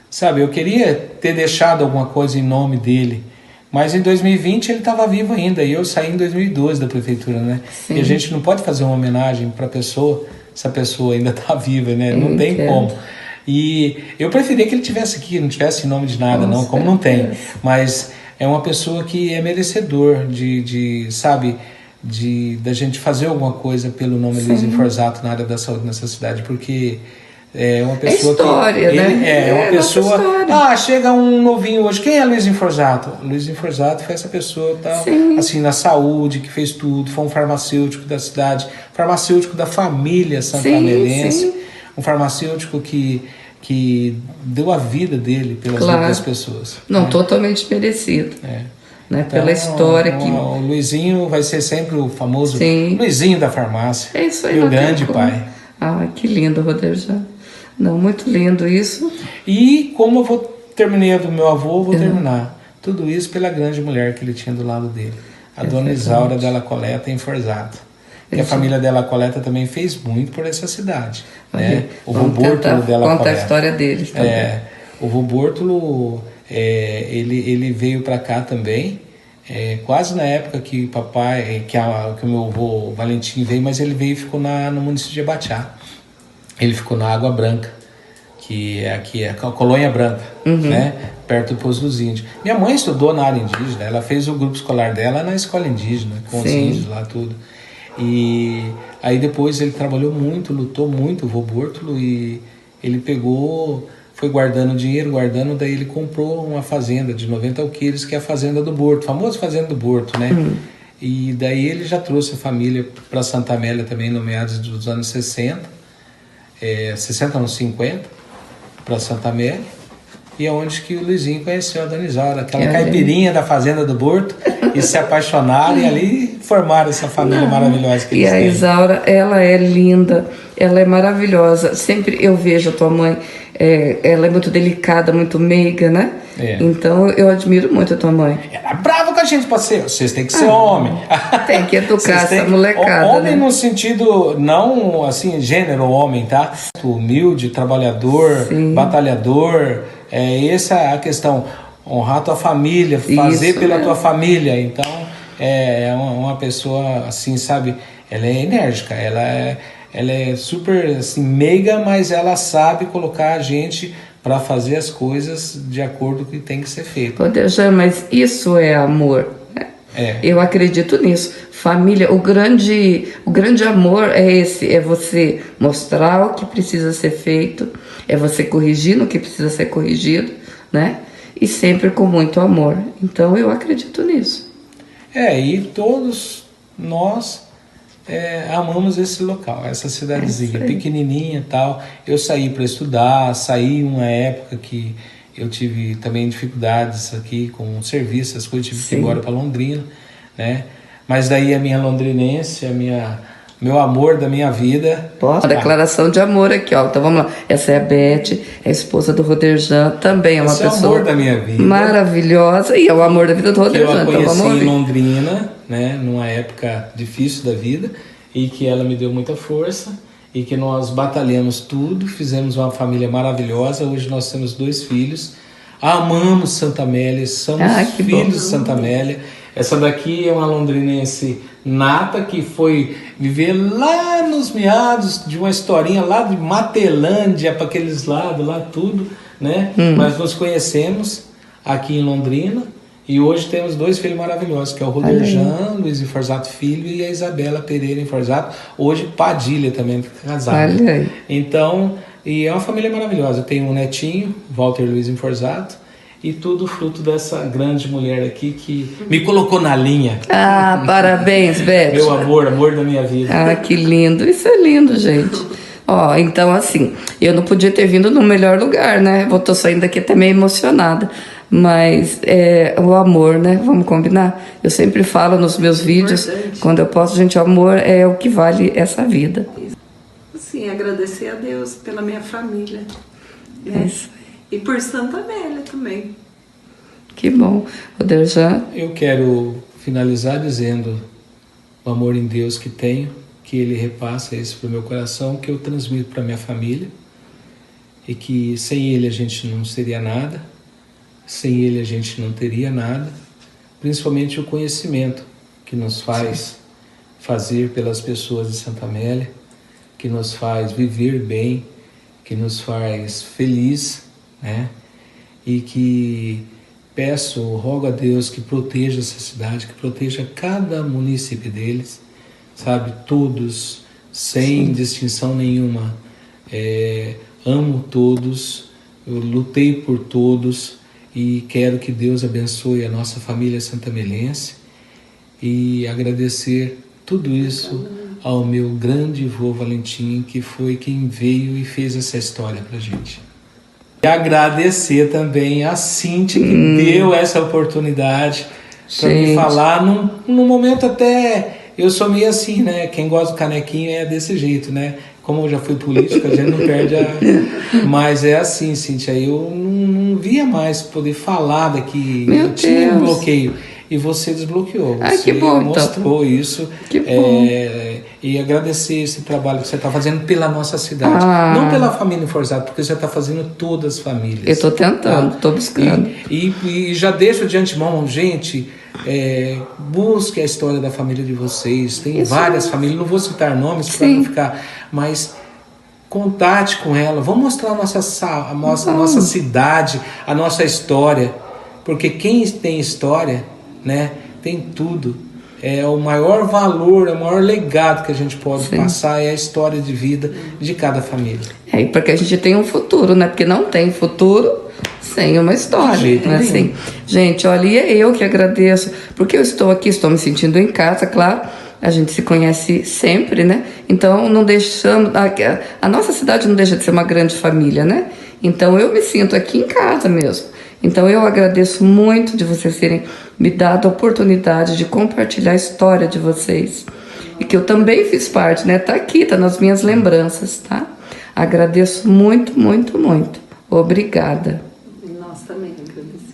Sabe, eu queria ter deixado alguma coisa em nome dele, mas em 2020 ele estava vivo ainda, e eu saí em 2012 da prefeitura, né? E a gente não pode fazer uma homenagem para a pessoa, se a pessoa ainda está viva, né? Não tem como. E eu preferia que ele tivesse aqui, não tivesse em nome de nada, não, como não tem. Mas é uma pessoa que é merecedor sabe, da gente fazer alguma coisa pelo nome Luizinho Forzato na área da saúde nessa cidade, porque é uma pessoa história, que... né? É uma pessoa... chega um novinho hoje, quem é Luizinho Forzato? Luizinho Forzato foi essa pessoa, assim, na saúde, que fez tudo, foi um farmacêutico da cidade, farmacêutico da família santamelense, um farmacêutico que deu a vida dele pelas vidas das pessoas. Não, totalmente merecido. Né? Então, pela história que... O Luizinho vai ser sempre o famoso Luizinho da farmácia. É isso aí. Meu grande pai. Ah, que lindo, Rodolfo. Não, muito lindo isso. E como eu terminei a do meu avô, vou terminar. Tudo isso pela grande mulher que ele tinha do lado dele, a dona Isaura Della Coleta em Forzato. E a família Della Coleta também fez muito por essa cidade, né? O vô Bortolo Della Coleta. Conta a história deles também. O vô Bortolo, ele veio para cá também, quase na época que o meu avô Valentim veio, mas ele veio e ficou no município de Abatiá. Ele ficou na Água Branca, que é aqui, a Colônia Branca, né? Perto do Poço dos Índios. Minha mãe estudou na área indígena, ela fez o grupo escolar dela na escola indígena, com os índios lá, tudo. E aí depois ele trabalhou muito, lutou muito, o vô Bortolo, e ele foi guardando dinheiro, daí ele comprou uma fazenda de 90 alqueires, que é a Fazenda do Borto, a famosa Fazenda do Borto, né? E daí ele já trouxe a família para Santa Amélia também no meados dos anos 60, 50, para Santa Amélia, e é onde que o Luizinho conheceu a dona Isaura, aquela caipirinha da Fazenda do Borto, e se apaixonaram e ali formaram essa família maravilhosa que eles têm. E a Isaura, ela é linda, ela é maravilhosa. Sempre eu vejo a tua mãe, ela é muito delicada, muito meiga, né? Então eu admiro muito a tua mãe. Ela é brava com a gente, parceiro. Vocês têm que ser homem. Tem que educar essa molecada. Homem, né? No sentido, não assim, gênero homem, tá? Humilde, trabalhador, batalhador. Essa é a questão. Honrar a tua família, fazer pela tua família. Então, é uma pessoa assim, sabe? Ela é enérgica, ela é super assim, meiga, mas ela sabe colocar a gente para fazer as coisas de acordo com o que tem que ser feito. Dejan, mas isso é amor. Eu acredito nisso. Família, o grande amor é esse, é você mostrar o que precisa ser feito, é você corrigir no que precisa ser corrigido, né? E sempre com muito amor. Então eu acredito nisso. E todos nós amamos esse local, essa cidadezinha pequenininha e tal. Eu saí para estudar, saí uma época que eu tive também dificuldades aqui com o serviço, as coisas, tive que ir embora para Londrina, né? Mas daí a minha londrinense, meu amor da minha vida. Uma declaração de amor aqui, ó. Então vamos lá. Essa é a Beth, é a esposa do Roderjan, também é uma pessoa. É o amor da minha vida. Maravilhosa, e é o amor da vida do Roderjan. Eu a conheci em Londrina, né, numa época difícil da vida, e que ela me deu muita força, e que nós batalhamos tudo, fizemos uma família maravilhosa. Hoje nós temos 2 filhos, amamos Santa Amélia, somos filhos de Santa Amélia. Essa daqui é uma londrinense nata que foi viver lá nos meados de uma historinha lá de Matelândia, para aqueles lados, lá tudo, né? Mas nos conhecemos aqui em Londrina e hoje temos 2 filhos maravilhosos, que é o Roderjan, Luiz Forzato Filho, e a Isabela Pereira em Forzato, hoje Padilha também, casada. Então, e é uma família maravilhosa. Eu tenho um netinho, Walter Luiz em Forzato, e tudo fruto dessa grande mulher aqui que me colocou na linha. Parabéns, Beth. Meu amor da minha vida. Que lindo. Isso é lindo, gente. Então assim, eu não podia ter vindo no melhor lugar, né? Eu tô saindo daqui até meio emocionada. Mas o amor, né? Vamos combinar? Eu sempre falo nos meus vídeos, quando eu posto, gente, o amor é o que vale essa vida. Sim, agradecer a Deus pela minha família, né? Isso. E por Santa Amélia também. Que bom. Roderjan. Eu quero finalizar dizendo o amor em Deus que tenho, que Ele repassa isso para o meu coração, que eu transmito para minha família, e que sem Ele a gente não seria nada, sem Ele a gente não teria nada, principalmente o conhecimento que nos faz fazer pelas pessoas de Santa Amélia, que nos faz viver bem, que nos faz feliz, né? E que rogo a Deus que proteja essa cidade, que proteja cada município deles, sabe? Todos, sem distinção nenhuma. Amo todos, eu lutei por todos e quero que Deus abençoe a nossa família santamelense e agradecer tudo isso ao meu grande vô Valentim, que foi quem veio e fez essa história pra gente. E agradecer também a Cíntia, que deu essa oportunidade para me falar num momento até... Eu sou meio assim, né? Quem gosta do canequinho é desse jeito, né? como eu já fui político, a gente não perde Mas é assim, Cíntia, eu não via mais poder falar daqui. Eu tinha um bloqueio. E você desbloqueou. Ai, que bom, mostrou isso. Que bom. E agradecer esse trabalho que você está fazendo pela nossa cidade. Não pela família Forzato, porque você está fazendo todas as famílias. Eu estou tentando, estou buscando. E já deixo de antemão, gente, busque a história da família de vocês. Tem várias famílias, não vou citar nomes para não ficar, mas contate com ela. Vamos mostrar a nossa cidade, a nossa história. Porque quem tem história, né, tem tudo. O maior valor, o maior legado que a gente pode passar é a história de vida de cada família. E porque a gente tem um futuro, né? Porque não tem futuro sem uma história, né? Assim, gente, olha, e é eu que agradeço, porque eu estou aqui, estou me sentindo em casa, claro. A gente se conhece sempre, né? Então não deixamos... A nossa cidade não deixa de ser uma grande família, né? Então eu me sinto aqui em casa mesmo. Então eu agradeço muito de vocês terem me dado a oportunidade de compartilhar a história de vocês. E que eu também fiz parte, né? Tá aqui, tá nas minhas lembranças, tá? Agradeço muito, muito, muito. Obrigada. Nós também agradecemos.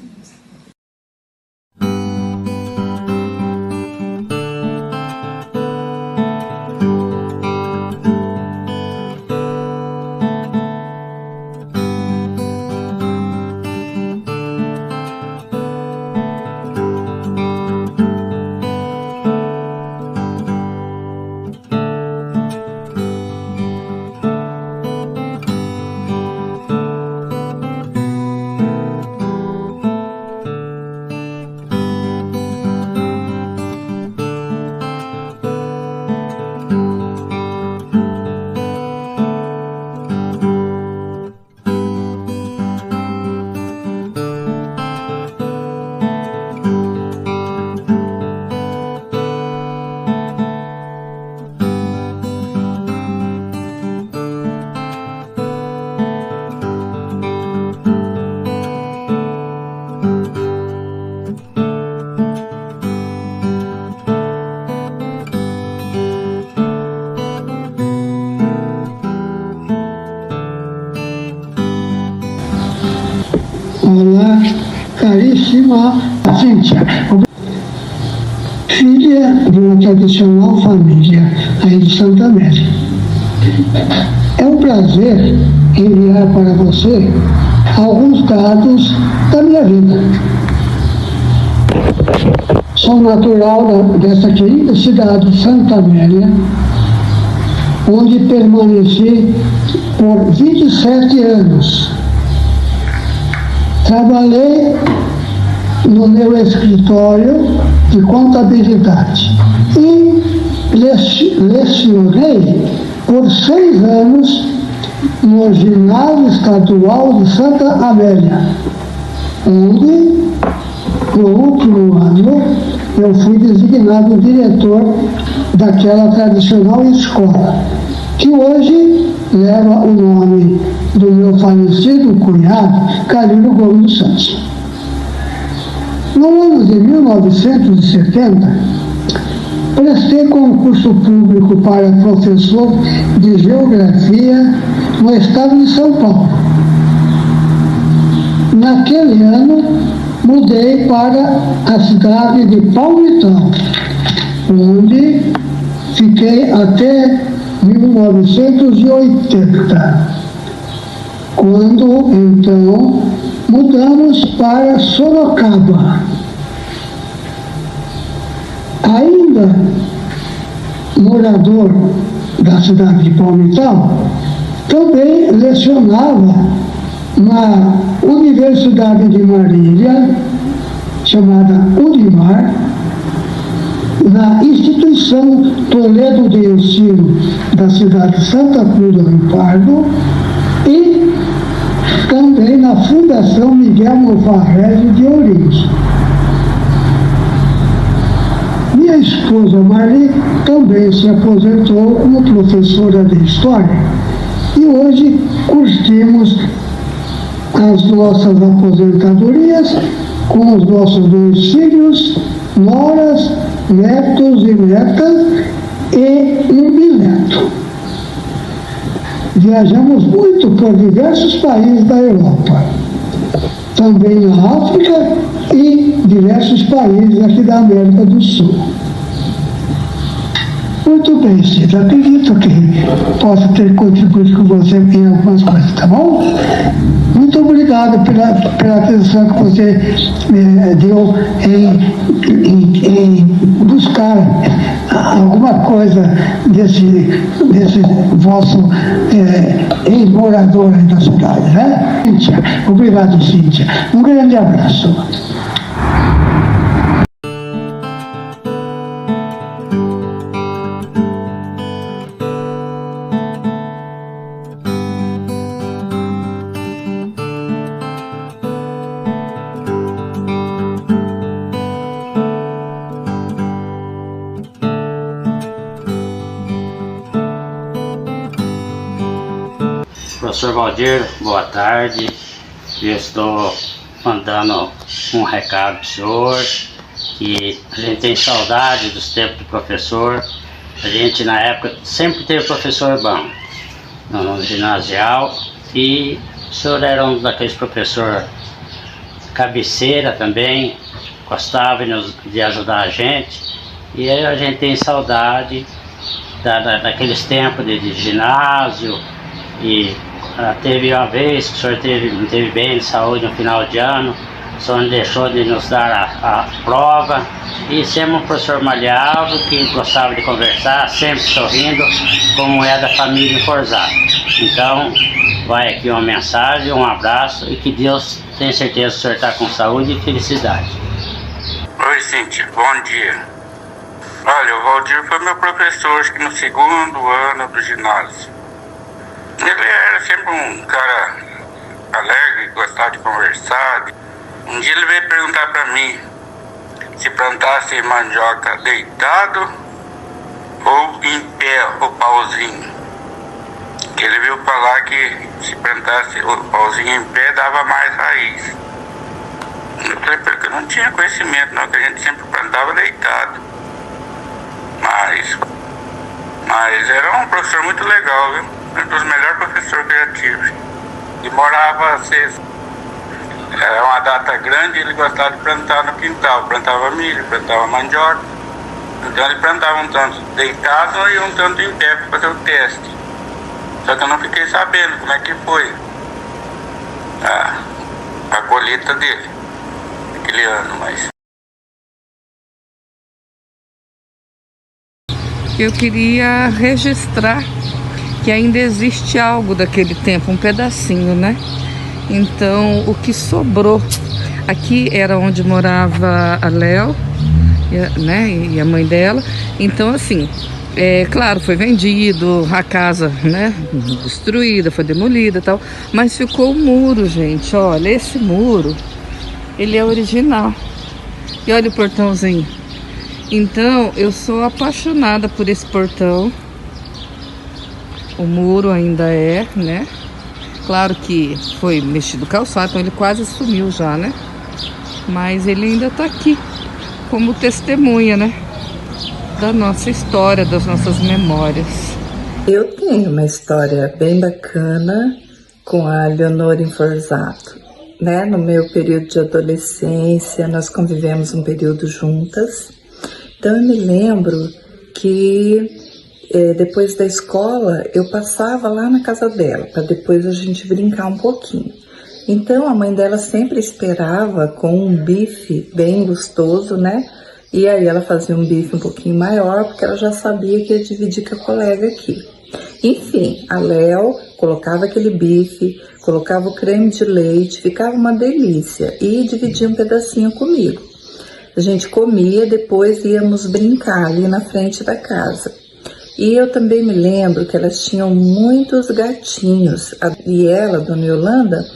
Olá, caríssima Cíntia, filha de uma tradicional família aí de Santa Amélia. É um prazer enviar para você alguns dados da minha vida. Sou natural dessa querida cidade de Santa Amélia, onde permaneci por 27 anos. Trabalhei no meu escritório de contabilidade e lecionei por 6 anos no Ginásio Estadual de Santa Amélia, onde, no último ano, eu fui designado diretor daquela tradicional escola, que hoje leva o nome do meu falecido cunhado, Calírio Gomes dos Santos. No ano de 1970, prestei concurso público para professor de Geografia no estado de São Paulo. Naquele ano, mudei para a cidade de Palmitão, onde fiquei até 1980, quando, então, mudamos para Sorocaba. Ainda morador da cidade de Palmitão, também lecionava na Universidade de Marília, chamada Unimar, na instituição Toledo de Ensino da cidade de Santa Cruz do Rio Pardo e também na Fundação Miguel Mofarrege de Ourinhos. Minha esposa Marli também se aposentou como professora de História e hoje curtimos as nossas aposentadorias com os nossos 2 filhos, noras, netos e netas e um bisneto. viajamos muito por diversos países da Europa, também na África e diversos países aqui da América do Sul. Muito bem, Cida, acredito que possa ter contribuído com você em algumas coisas, tá bom? Muito obrigado pela atenção que você deu em buscar alguma coisa desse vosso ex-morador aí da cidade, né? Cíntia, obrigado, Cíntia. Um grande abraço. Professor Valdir, boa tarde. Eu estou mandando um recado para o senhor, que a gente tem saudade dos tempos do professor. A gente na época sempre teve professor bom no ginasial, e o senhor era um daqueles professores cabeceira também, gostava de ajudar a gente, e aí a gente tem saudade daqueles tempos de ginásio. E teve uma vez que o senhor não teve bem de saúde no final de ano, o senhor não deixou de nos dar a prova, e sempre um professor maleável que gostava de conversar, sempre sorrindo, como é da família Forzato. Então, vai aqui uma mensagem, um abraço, e que Deus tenha certeza que o senhor está com saúde e felicidade. Oi, Cíntia, bom dia. Olha, o Valdir foi meu professor, acho que no segundo ano do ginásio. Ele era sempre um cara alegre, gostava de conversar. Um dia ele veio perguntar para mim se plantasse mandioca deitado ou em pé o pauzinho. Que ele viu falar que se plantasse o pauzinho em pé dava mais raiz. Eu falei porque eu não tinha conhecimento, não, que a gente sempre plantava deitado. Mas era um professor muito legal, viu? Um dos melhores professores que eu já tive. E morava, era uma data grande, ele gostava de plantar no quintal. Plantava milho, plantava mandioca. Então ele plantava um tanto deitado e um tanto em pé para fazer o teste. Só que eu não fiquei sabendo como é que foi a colheita dele, naquele ano, mas... Eu queria registrar que ainda existe algo daquele tempo, um pedacinho, né? Então, o que sobrou aqui era onde morava a Léo, né? E a mãe dela. Então, assim, claro, foi vendido, a casa, né? Destruída, foi demolida e tal. Mas ficou o muro, gente. Olha, esse muro, ele é original. E olha o portãozinho. Então, eu sou apaixonada por esse portão. O muro ainda é, né? Claro que foi mexido o calçado, então ele quase sumiu já, né? Mas ele ainda tá aqui, como testemunha, né? Da nossa história, das nossas memórias. Eu tenho uma história bem bacana com a Leonora Forzato, né? No meu período de adolescência, nós convivemos um período juntas. Então eu me lembro que depois da escola eu passava lá na casa dela, para depois a gente brincar um pouquinho. Então a mãe dela sempre esperava com um bife bem gostoso, né? E aí ela fazia um bife um pouquinho maior, porque ela já sabia que ia dividir com a colega aqui. Enfim, a Léo colocava aquele bife, colocava o creme de leite, ficava uma delícia, e dividia um pedacinho comigo. A gente comia, depois íamos brincar ali na frente da casa. E eu também me lembro que elas tinham muitos gatinhos. E ela, Dona Yolanda,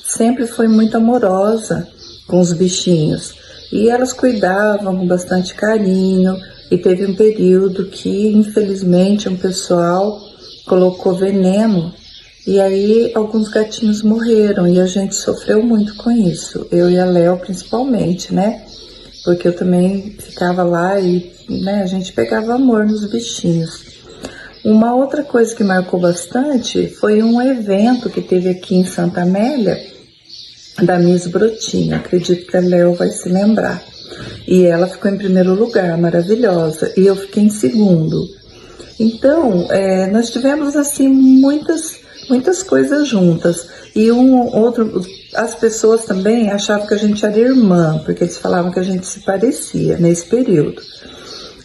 sempre foi muito amorosa com os bichinhos. E elas cuidavam com bastante carinho. E teve um período que, infelizmente, um pessoal colocou veneno. E aí, alguns gatinhos morreram. E a gente sofreu muito com isso. Eu e a Léo, principalmente, né? Porque eu também ficava lá e, né, a gente pegava amor nos bichinhos. Uma outra coisa que marcou bastante foi um evento que teve aqui em Santa Amélia, da Miss Brotinho, acredito que a Léo vai se lembrar. E ela ficou em primeiro lugar, maravilhosa, e eu fiquei em segundo. Então, nós tivemos assim muitas coisas juntas. E as pessoas também achavam que a gente era irmã, porque eles falavam que a gente se parecia nesse período.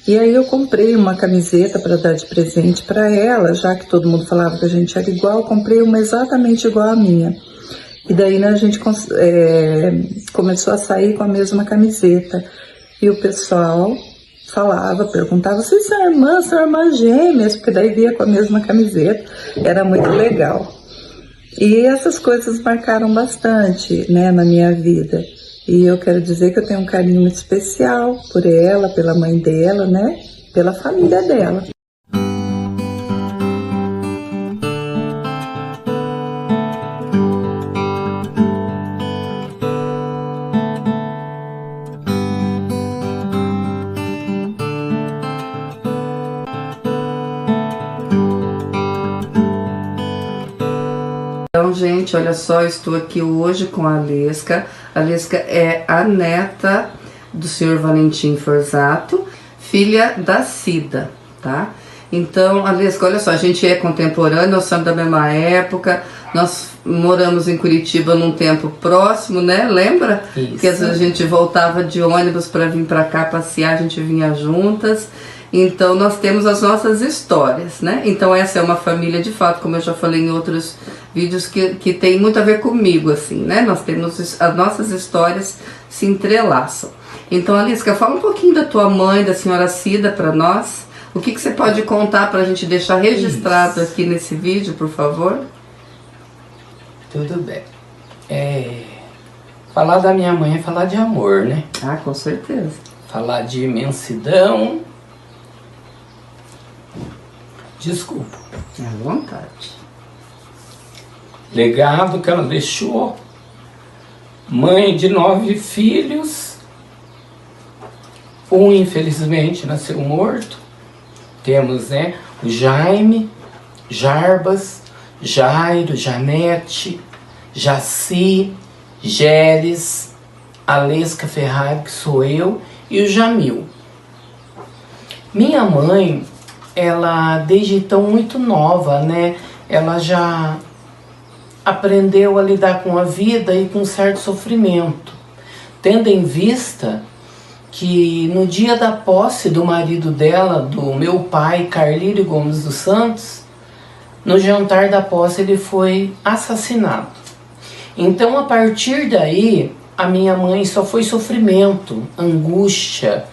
E aí eu comprei uma camiseta para dar de presente para ela, já que todo mundo falava que a gente era igual, eu comprei uma exatamente igual à minha. E daí, né, a gente começou a sair com a mesma camiseta. E o pessoal perguntava, vocês são irmãs gêmeas? Porque daí via com a mesma camiseta. Era muito legal. E essas coisas marcaram bastante, né, na minha vida. E eu quero dizer que eu tenho um carinho muito especial por ela, pela mãe dela, né, pela família dela. Então, gente, olha só, estou aqui hoje com a Alesca. A Alesca é a neta do senhor Valentim Forzato, filha da Cida, tá? Então, Alesca, olha só, a gente é contemporânea, nós somos da mesma época, nós moramos em Curitiba num tempo próximo, né? Lembra? Isso. Que às vezes a gente voltava de ônibus para vir para cá passear, a gente vinha juntas. Então, nós temos as nossas histórias, né? Então, essa é uma família, de fato, como eu já falei em outros vídeos, que tem muito a ver comigo, assim, né? Nós temos, as nossas histórias se entrelaçam. Então, Alesca, fala um pouquinho da tua mãe, da senhora Cida, para nós. O que você pode contar para a gente deixar registrado aqui nesse vídeo, por favor? Tudo bem. Falar da minha mãe é falar de amor, né? Ah, com certeza. Falar de imensidão. Desculpa. À vontade. Legado que ela deixou. Mãe de 9 filhos. Um, infelizmente, nasceu morto. Temos, né, o Jaime, Jarbas, Jairo, Janete, Jaci, Gélis, Alesca Ferrari, que sou eu, e o Jamil. Minha mãe, ela desde tão muito nova, né, ela já aprendeu a lidar com a vida e com certo sofrimento, tendo em vista que no dia da posse do marido dela, do meu pai, Carlírio Gomes dos Santos, no jantar da posse ele foi assassinado. Então, a partir daí, a minha mãe só foi sofrimento, angústia,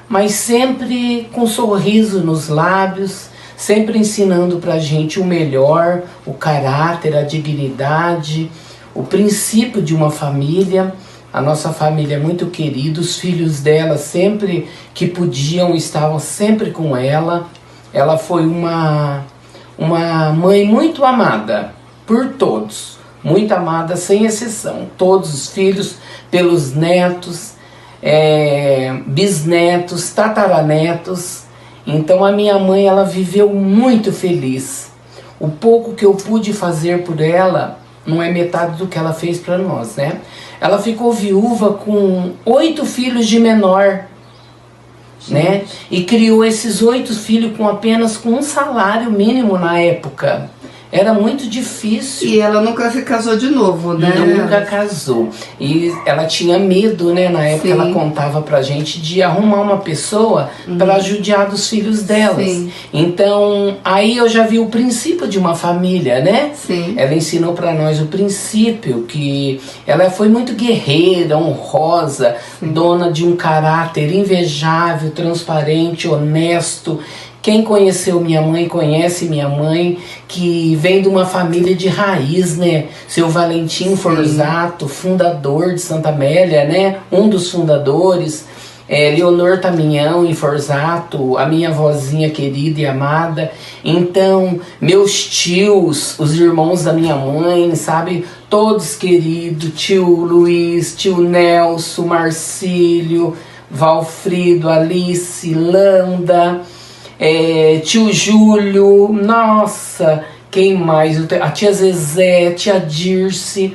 mas sempre com sorriso nos lábios, sempre ensinando pra gente o melhor, o caráter, a dignidade, o princípio de uma família. A nossa família é muito querida, os filhos dela sempre que podiam estavam sempre com ela. Ela foi uma mãe muito amada por todos, muito amada sem exceção. Todos os filhos, pelos netos, bisnetos, tataranetos. Então a minha mãe, ela viveu muito feliz. O pouco que eu pude fazer por ela não é metade do que ela fez para nós, né? Ela ficou viúva com 8 filhos de menor, né? E criou esses 8 filhos apenas com um salário mínimo na época. Era muito difícil. E ela nunca se casou de novo, né? Nunca casou. E ela tinha medo, né? Na época, sim, ela contava pra gente de arrumar uma pessoa para judiar dos filhos delas. Sim. Então, aí eu já vi o princípio de uma família, né? Sim. Ela ensinou pra nós o princípio, que ela foi muito guerreira, honrosa, sim, dona de um caráter invejável, transparente, honesto. Quem conheceu minha mãe, conhece minha mãe, que vem de uma família de raiz, né? Seu Valentim Forzato, fundador de Santa Amélia, né? Um dos fundadores. Leonor Taminhão e Forzato, a minha vozinha querida e amada. Então, meus tios, os irmãos da minha mãe, sabe? Todos queridos. Tio Luiz, tio Nelson, Marcílio, Valfrido, Alice, Landa. tio Júlio, nossa, quem mais? A tia Zezé, tia Dirce.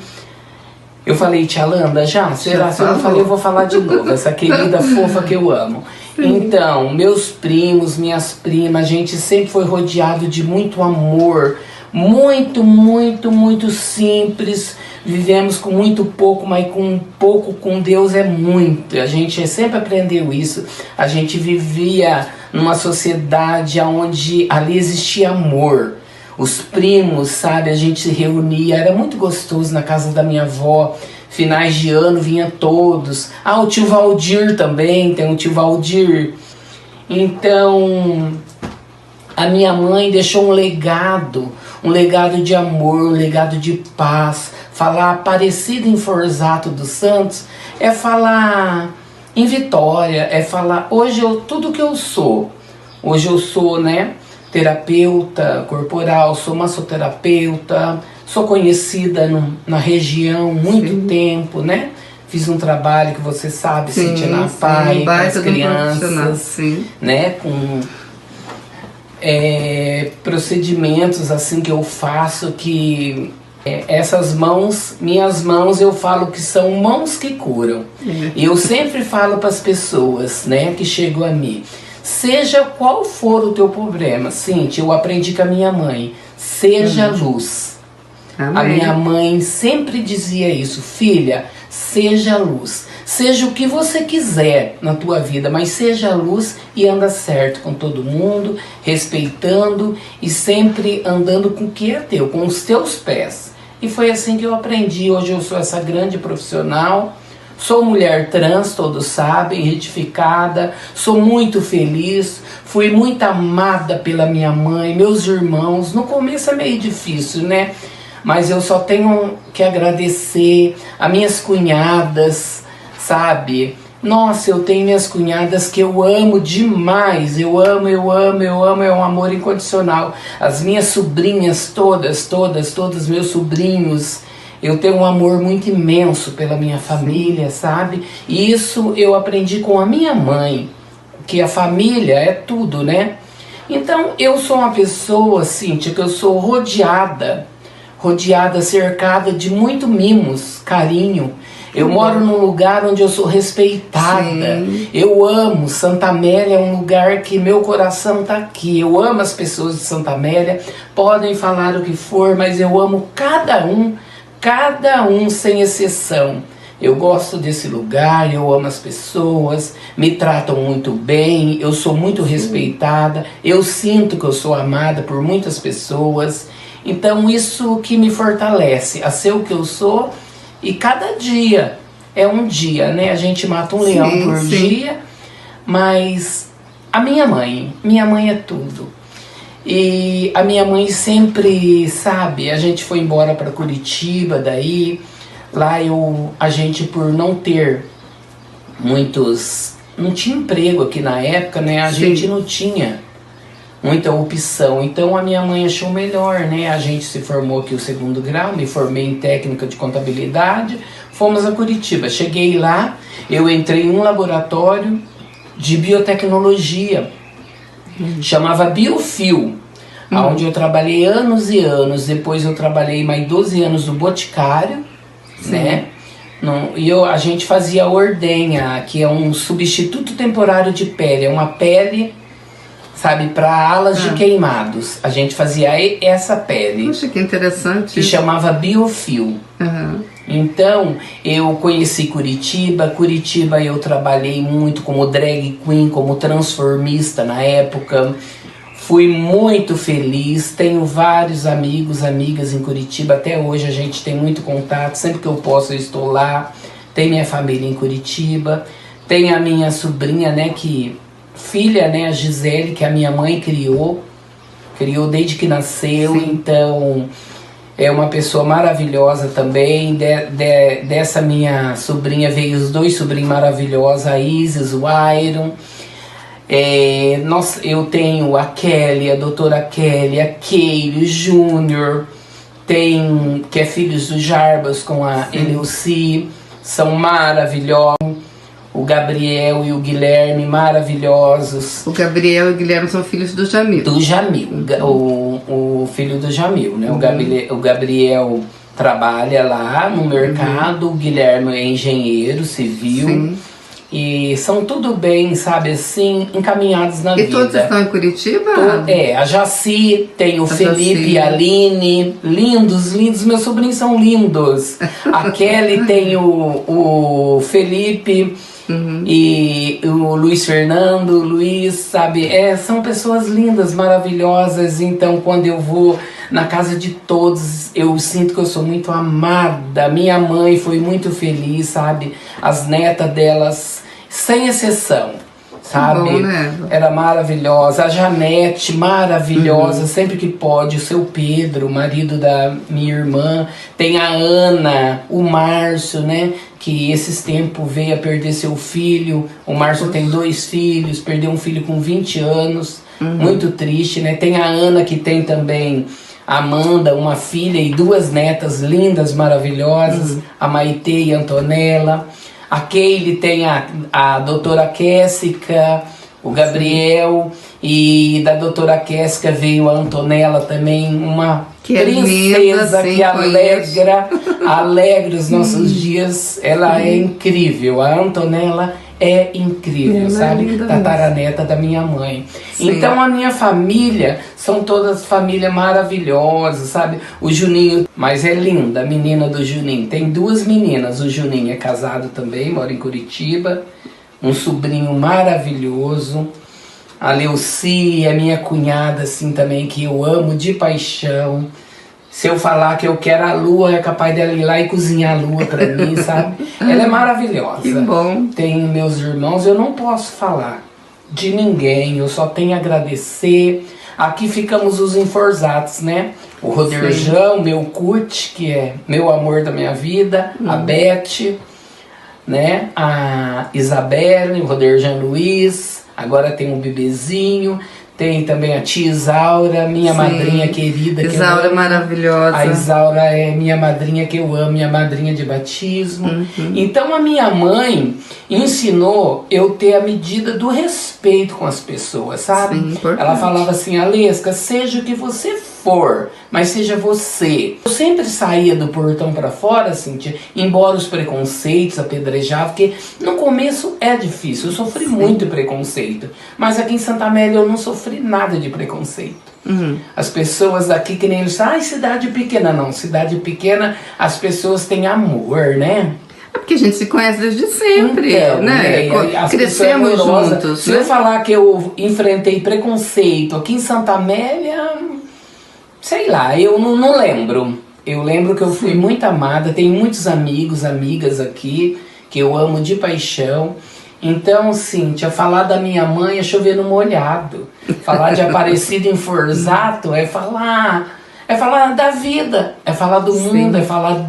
Eu falei tia Landa já? Será? Se eu não falei, eu vou falar de novo. Essa querida fofa que eu amo. Então, meus primos, minhas primas, a gente sempre foi rodeado de muito amor. Muito, muito, muito simples. Vivemos com muito pouco, mas com pouco com Deus é muito. A gente sempre aprendeu isso. A gente vivia numa sociedade onde ali existia amor. Os primos, sabe, a gente se reunia, era muito gostoso na casa da minha avó. Finais de ano vinha todos. O tio Valdir também, tem o tio Valdir. Então, a minha mãe deixou um legado de amor, um legado de paz. Falar Aparecida em Forzato dos Santos é falar em Vitória, é falar hoje tudo que eu sou. Hoje eu sou, né, terapeuta corporal, sou massoterapeuta, sou conhecida na região muito tempo, né? Fiz um trabalho que você sabe, Cíntia, na PAI, com as crianças, né, com procedimentos assim que eu faço que essas mãos, minhas mãos, eu falo que são mãos que curam. E eu sempre falo para as pessoas, né, que chegam a mim, seja qual for o teu problema, Cíntia, eu aprendi com a minha mãe, seja luz. Amém. A minha mãe sempre dizia isso, filha, seja luz. Seja o que você quiser na tua vida, mas seja luz e anda certo com todo mundo, respeitando e sempre andando com o que é teu, com os teus pés. E foi assim que eu aprendi. Hoje eu sou essa grande profissional, sou mulher trans, todos sabem, retificada, sou muito feliz, fui muito amada pela minha mãe, meus irmãos. No começo é meio difícil, né? Mas eu só tenho que agradecer a minhas cunhadas, sabe? Nossa, eu tenho minhas cunhadas que eu amo demais. Eu amo, é um amor incondicional. As minhas sobrinhas, todas, meus sobrinhos, eu tenho um amor muito imenso pela minha família, sabe? E isso eu aprendi com a minha mãe, que a família é tudo, né? Então eu sou uma pessoa, Cíntia, que eu sou rodeada, cercada de muito mimos, carinho. Eu moro num lugar onde eu sou respeitada. Sim. Eu amo. Santa Amélia é um lugar que meu coração tá aqui. Eu amo as pessoas de Santa Amélia. Podem falar o que for, mas eu amo cada um sem exceção. Eu gosto desse lugar, eu amo as pessoas, me tratam muito bem, eu sou muito respeitada, eu sinto que eu sou amada por muitas pessoas. Então isso que me fortalece a ser o que eu sou. E cada dia é um dia, né? A gente mata um leão por dia, mas a minha mãe é tudo. E a minha mãe sempre, sabe, a gente foi embora para Curitiba, daí lá a gente, por não ter não tinha emprego aqui na época, né? A gente não tinha muita opção. Então a minha mãe achou melhor, né? A gente se formou aqui o 2º grau, me formei em técnica de contabilidade, fomos a Curitiba. Cheguei lá, eu entrei em um laboratório de biotecnologia, chamava Biofil, onde eu trabalhei anos e anos. Depois eu trabalhei mais 12 anos no Boticário, né? A gente fazia ordenha, que é um substituto temporário de pele, é uma pele, sabe, para alas de queimados. A gente fazia essa pele. Poxa, que interessante. Que chamava Biofil. Então, eu conheci Curitiba. Curitiba eu trabalhei muito como drag queen, como transformista na época. Fui muito feliz. Tenho vários amigos, amigas em Curitiba. Até hoje a gente tem muito contato. Sempre que eu posso eu estou lá. Tem minha família em Curitiba. Tem a minha sobrinha, né, filha, né, a Gisele, que a minha mãe criou desde que nasceu. Então é uma pessoa maravilhosa também. Dessa minha sobrinha veio os 2 sobrinhos maravilhosos, a Isis, o Iron. Eu tenho a Kelly, a doutora Kelly, a Keile, o Júnior, que é filhos do Jarbas com a Eleuci, são maravilhosos. O Gabriel e o Guilherme, maravilhosos. O Gabriel e o Guilherme são filhos do Jamil. Do Jamil, o filho do Jamil, né? O Gabriel trabalha lá no mercado, o Guilherme é engenheiro civil. Sim. E são tudo bem, sabe, assim, encaminhados na vida. E todos estão em Curitiba? A Jaci, tem o Felipe e a Aline, lindos, meus sobrinhos são lindos. A Kelly tem o Felipe e o Luiz Fernando, o Luiz, sabe, são pessoas lindas, maravilhosas. Então quando eu vou na casa de todos, eu sinto que eu sou muito amada. Minha mãe foi muito feliz, sabe? As netas delas, sem exceção, sabe? Bom, né? Era maravilhosa. A Janete, maravilhosa, sempre que pode. O seu Pedro, marido da minha irmã. Tem a Ana, o Márcio, né? Que esses tempos veio a perder seu filho. O Márcio tem 2 filhos, perdeu um filho com 20 anos. Muito triste, né? Tem a Ana, que tem também a Amanda, uma filha e 2 netas lindas, maravilhosas. A Maitê e a Antonella. A Keile tem a doutora Késsica, o Gabriel, e da doutora Késsica veio a Antonella também, uma princesa que alegra os nossos dias. Ela é incrível, a Antonella é incrível, sabe? Tataraneta da minha mãe. Sim. Então a minha família são todas família maravilhosas, sabe? O Juninho, mas é linda a menina do Juninho. Tem 2 meninas, o Juninho é casado também, mora em Curitiba. Um sobrinho maravilhoso. A Leuci, a minha cunhada assim também, que eu amo de paixão. Se eu falar que eu quero a lua, é capaz dela ir lá e cozinhar a lua pra mim, sabe? Ela é maravilhosa. Que bom. Tem meus irmãos, eu não posso falar de ninguém, eu só tenho a agradecer. Aqui ficamos os enforzados, né? O Roderjão, meu Cut, que é meu amor da minha vida, a Beth, né? A Isabelle, o Roderjão Luiz, agora tem um bebezinho. Tem também a tia Isaura, minha madrinha querida. Isaura maravilhosa. A Isaura é minha madrinha que eu amo, minha madrinha de batismo. Então a minha mãe ensinou eu ter a medida do respeito com as pessoas, sabe? Sim, ela falava assim, Alesca, seja o que você for, mas seja você. Eu sempre saía do portão pra fora, Cíntia, embora os preconceitos apedrejavam, porque no começo é difícil, eu sofri muito preconceito, mas aqui em Santa Amélia eu não sofri nada de preconceito. As pessoas daqui, que nem eles falam, cidade pequena. Não, cidade pequena as pessoas têm amor, né? É porque a gente se conhece desde sempre, então, né? Crescemos juntos. Se eu falar que eu enfrentei preconceito aqui em Santa Amélia, sei lá, eu não lembro. Eu lembro que eu fui muito amada, tenho muitos amigos, amigas aqui, que eu amo de paixão. Então, Cíntia, falar da minha mãe é chover no molhado. Falar de Aparecida em Forzato é falar da vida, é falar do mundo, é falar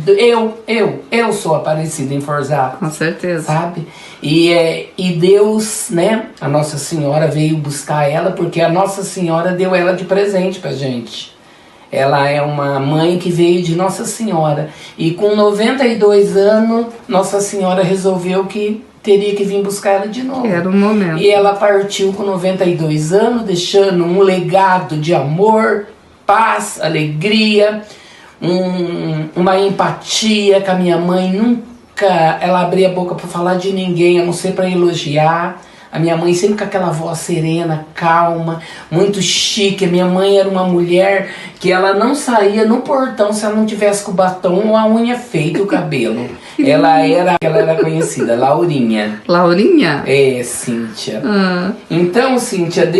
eu sou Aparecida em Forzato. Com certeza. Sabe? E Deus, né, a Nossa Senhora veio buscar ela, porque a Nossa Senhora deu ela de presente pra gente. Ela é uma mãe que veio de Nossa Senhora. E com 92 anos, Nossa Senhora resolveu que teria que vir buscar ela de novo. Era o momento. E ela partiu com 92 anos, deixando um legado de amor, paz, alegria, uma empatia que a minha mãe nunca ela abria a boca para falar de ninguém, a não ser para elogiar. A minha mãe sempre com aquela voz serena, calma, muito chique. A minha mãe era uma mulher que ela não saía no portão se ela não tivesse com o batom ou a unha feita e o cabelo. ela era conhecida, Laurinha. Laurinha? É, Cíntia. Então, Cíntia,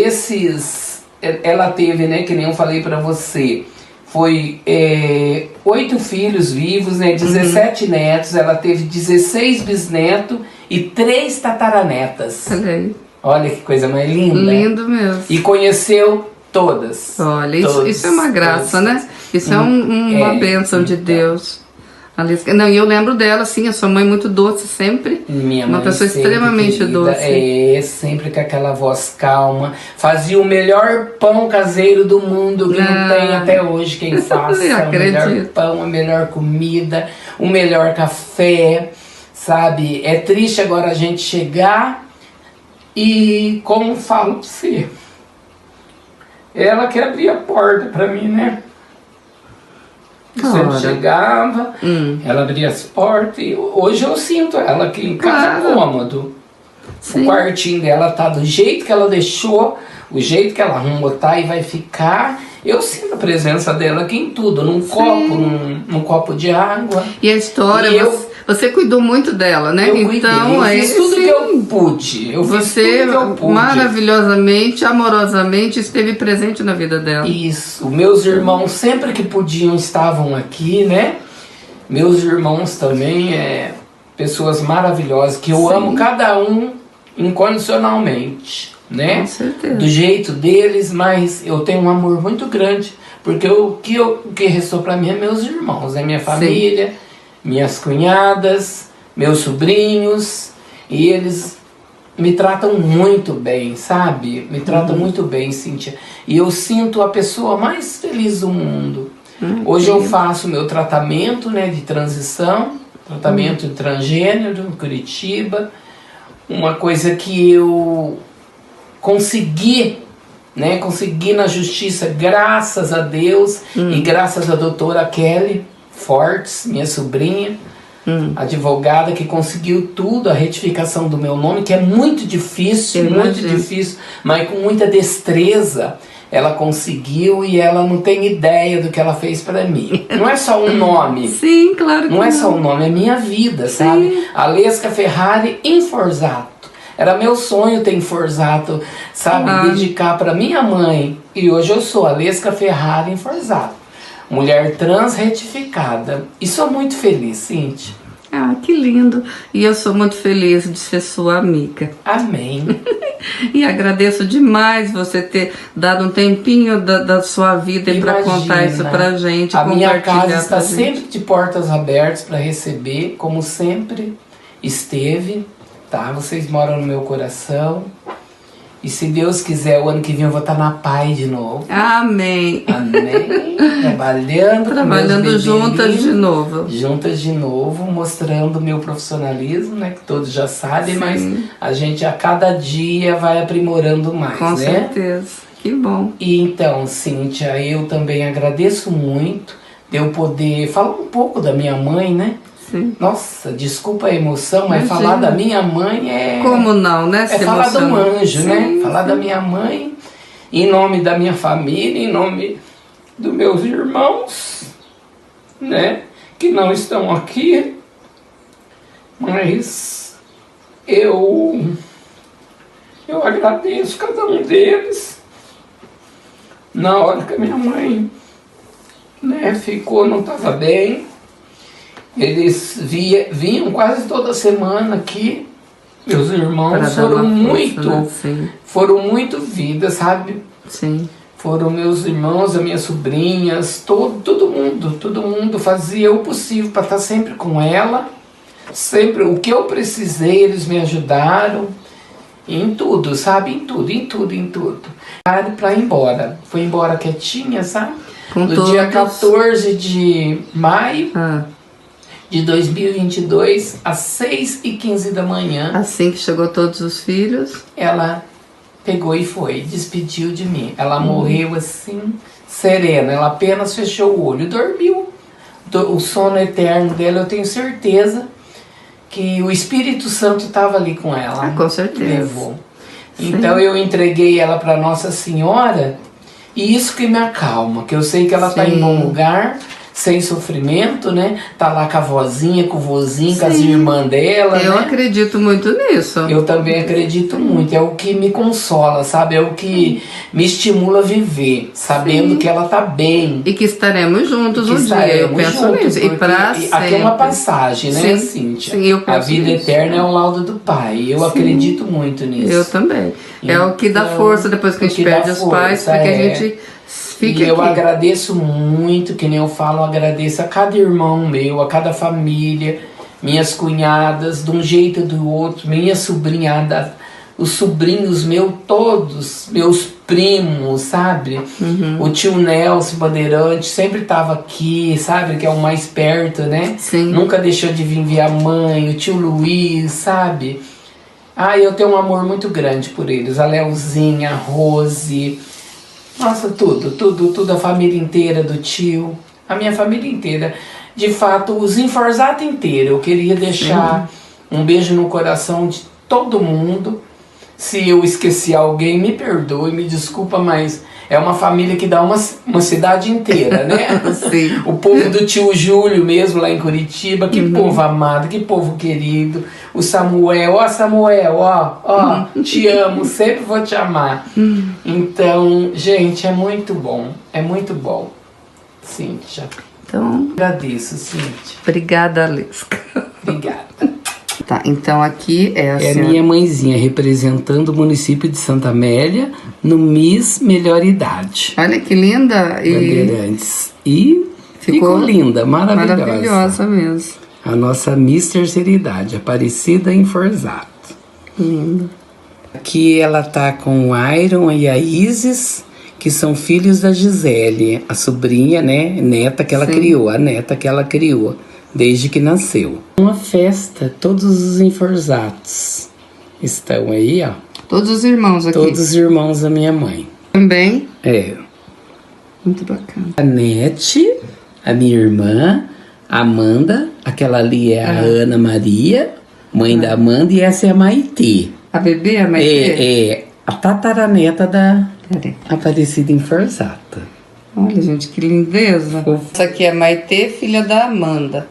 ela teve, né, que nem eu falei pra você, foi 8 filhos vivos, né, 17 netos, ela teve 16 bisnetos e 3 tataranetas. Olha que coisa mais linda. Lindo mesmo. E conheceu todas. Olha, isso é uma graça, né? Isso é uma bênção de Deus. Não, e eu lembro dela, assim, a sua mãe muito doce sempre. Minha uma mãe pessoa extremamente querida, doce. Sempre com aquela voz calma. Fazia o melhor pão caseiro do mundo, que não tem até hoje quem faça. O melhor pão, a melhor comida, o melhor café. sabe? É triste agora a gente chegar e, como falo pra você, ela que abria a porta pra mim, né? Eu sempre chegava, ela abria as portas e hoje eu sinto ela aqui em casa cômodo. Sim. O quartinho dela tá do jeito que ela deixou, o jeito que ela arrumou tá e vai ficar. Eu sinto a presença dela aqui em tudo, num copo, num copo de água. E a história, você cuidou muito dela, né? Eu cuidei, eu fiz tudo que eu pude. Você maravilhosamente, amorosamente esteve presente na vida dela. Isso. Meus irmãos sempre que podiam estavam aqui, né? Meus irmãos também, pessoas maravilhosas, que eu amo cada um incondicionalmente, né? Com certeza. Do jeito deles, mas eu tenho um amor muito grande, porque o que restou para mim é meus irmãos, é minha família, minhas cunhadas, meus sobrinhos, e eles me tratam muito bem, sabe? Me tratam muito bem, Cíntia. E eu sinto a pessoa mais feliz do mundo. Hoje eu faço meu tratamento, né, de transição, tratamento de transgênero em Curitiba. Uma coisa que eu consegui, né, consegui na justiça, graças a Deus e graças à doutora Kelly Fortes, minha sobrinha, advogada, que conseguiu tudo, a retificação do meu nome, que é muito difícil, mas com muita destreza ela conseguiu, e ela não tem ideia do que ela fez pra mim. Não é só um nome. Sim, claro que não. É só um nome, é minha vida, sabe? Alesca Ferrari em Forzato. Era meu sonho ter em Forzato, sabe? Dedicar pra minha mãe. E hoje eu sou Alesca Ferrari em Forzato. Mulher trans retificada. E sou muito feliz, Cíntia. Ah, que lindo. E eu sou muito feliz de ser sua amiga. Amém. E agradeço demais você ter dado um tempinho da sua vida para contar isso pra gente. A minha casa está sempre de portas abertas para receber, como sempre esteve, tá? Vocês moram no meu coração. E se Deus quiser, o ano que vem eu vou estar na paz de novo. Amém. Amém. Trabalhando juntas de novo. Juntas de novo, mostrando o meu profissionalismo, né? Que todos já sabem, mas a gente a cada dia vai aprimorando mais, Com certeza. Que bom. E então, Cíntia, eu também agradeço muito de eu poder falar um pouco da minha mãe, né? Sim. Nossa, desculpa a emoção, mas falar da minha mãe é... Como não, né? É falar de um anjo, né? Falar da minha mãe, em nome da minha família, em nome dos meus irmãos, né? Que não estão aqui. Mas eu agradeço cada um deles. Na hora que a minha mãe, né, ficou, não estava bem. Eles vinham quase toda semana aqui. Meus irmãos foram muito vida, sabe? Sim. Foram meus irmãos, as minhas sobrinhas, todo mundo fazia o possível para estar sempre com ela. Sempre, o que eu precisei, eles me ajudaram. Em tudo, sabe? Em tudo. Para ir embora. Foi embora quietinha, sabe? No dia 14 de maio. De 2022, às 6h15 da manhã. Assim que chegou todos os filhos. Ela pegou e foi, despediu de mim. Ela morreu assim, serena. Ela apenas fechou o olho, dormiu. O sono eterno dela, eu tenho certeza que o Espírito Santo estava ali com ela. Com certeza. Levou. Então eu entreguei ela para Nossa Senhora, e isso que me acalma, que eu sei que ela está em bom lugar, sem sofrimento, né? Tá lá com a vozinha, com o vozinho, com as irmãs dela, Eu acredito muito nisso. Eu também acredito muito. É o que me consola, sabe? É o que me estimula a viver, sabendo que ela tá bem. E que estaremos juntos um dia, eu penso nisso. E pra sempre. Aqui é uma passagem, né, Cíntia? Sim, eu penso a vida eterna é o laudo do Pai. Eu acredito muito nisso. Eu também. É o que dá força depois que a gente perde os pais, porque a gente... E eu agradeço muito, que nem eu falo, agradeço a cada irmão meu, a cada família, minhas cunhadas, de um jeito ou do outro, minha sobrinhada, os sobrinhos meus, todos, meus primos, sabe? O tio Nelson Bandeirante sempre tava aqui, sabe? Que é o mais perto, né? Sim. Nunca deixou de vir ver a mãe, o tio Luiz, sabe? Eu tenho um amor muito grande por eles. A Leozinha, a Rose, nossa, tudo, a família inteira do tio, a minha família inteira. De fato, os Inforzato inteiro. Eu queria deixar um beijo no coração de todo mundo. Se eu esqueci alguém, me perdoe, me desculpa, mas é uma família que dá uma cidade inteira, né? Sim. O povo do tio Júlio mesmo, lá em Curitiba, que povo amado, que povo querido. O Samuel, Samuel, te amo, sempre vou te amar. Então, gente, é muito bom, Cíntia. Então, agradeço, Cíntia. Obrigada, Lesca. Obrigada. Tá, então aqui é a senhora... minha mãezinha representando o município de Santa Amélia no Miss Melhor Idade. Olha que linda! Bandeirantes. E ficou linda, maravilhosa. Maravilhosa mesmo. A nossa Miss Terceira Idade, Aparecida Inforzato. Linda. Aqui ela tá com o Iron e a Isis, que são filhos da Gisele, a sobrinha, né, neta que ela criou, a neta que ela criou. Desde que nasceu. Uma festa, todos os Inforzatos estão aí, ó. Todos os irmãos aqui. Todos os irmãos da minha mãe. Também? É. Muito bacana. A Nete, a minha irmã, a Amanda, aquela ali é a Ana Maria, mãe da Amanda, e essa é a Maitê. A bebê, a Maitê? É a tataraneta da Aparecida Inforzata. Olha, gente, que lindeza. Essa aqui é a Maitê, filha da Amanda.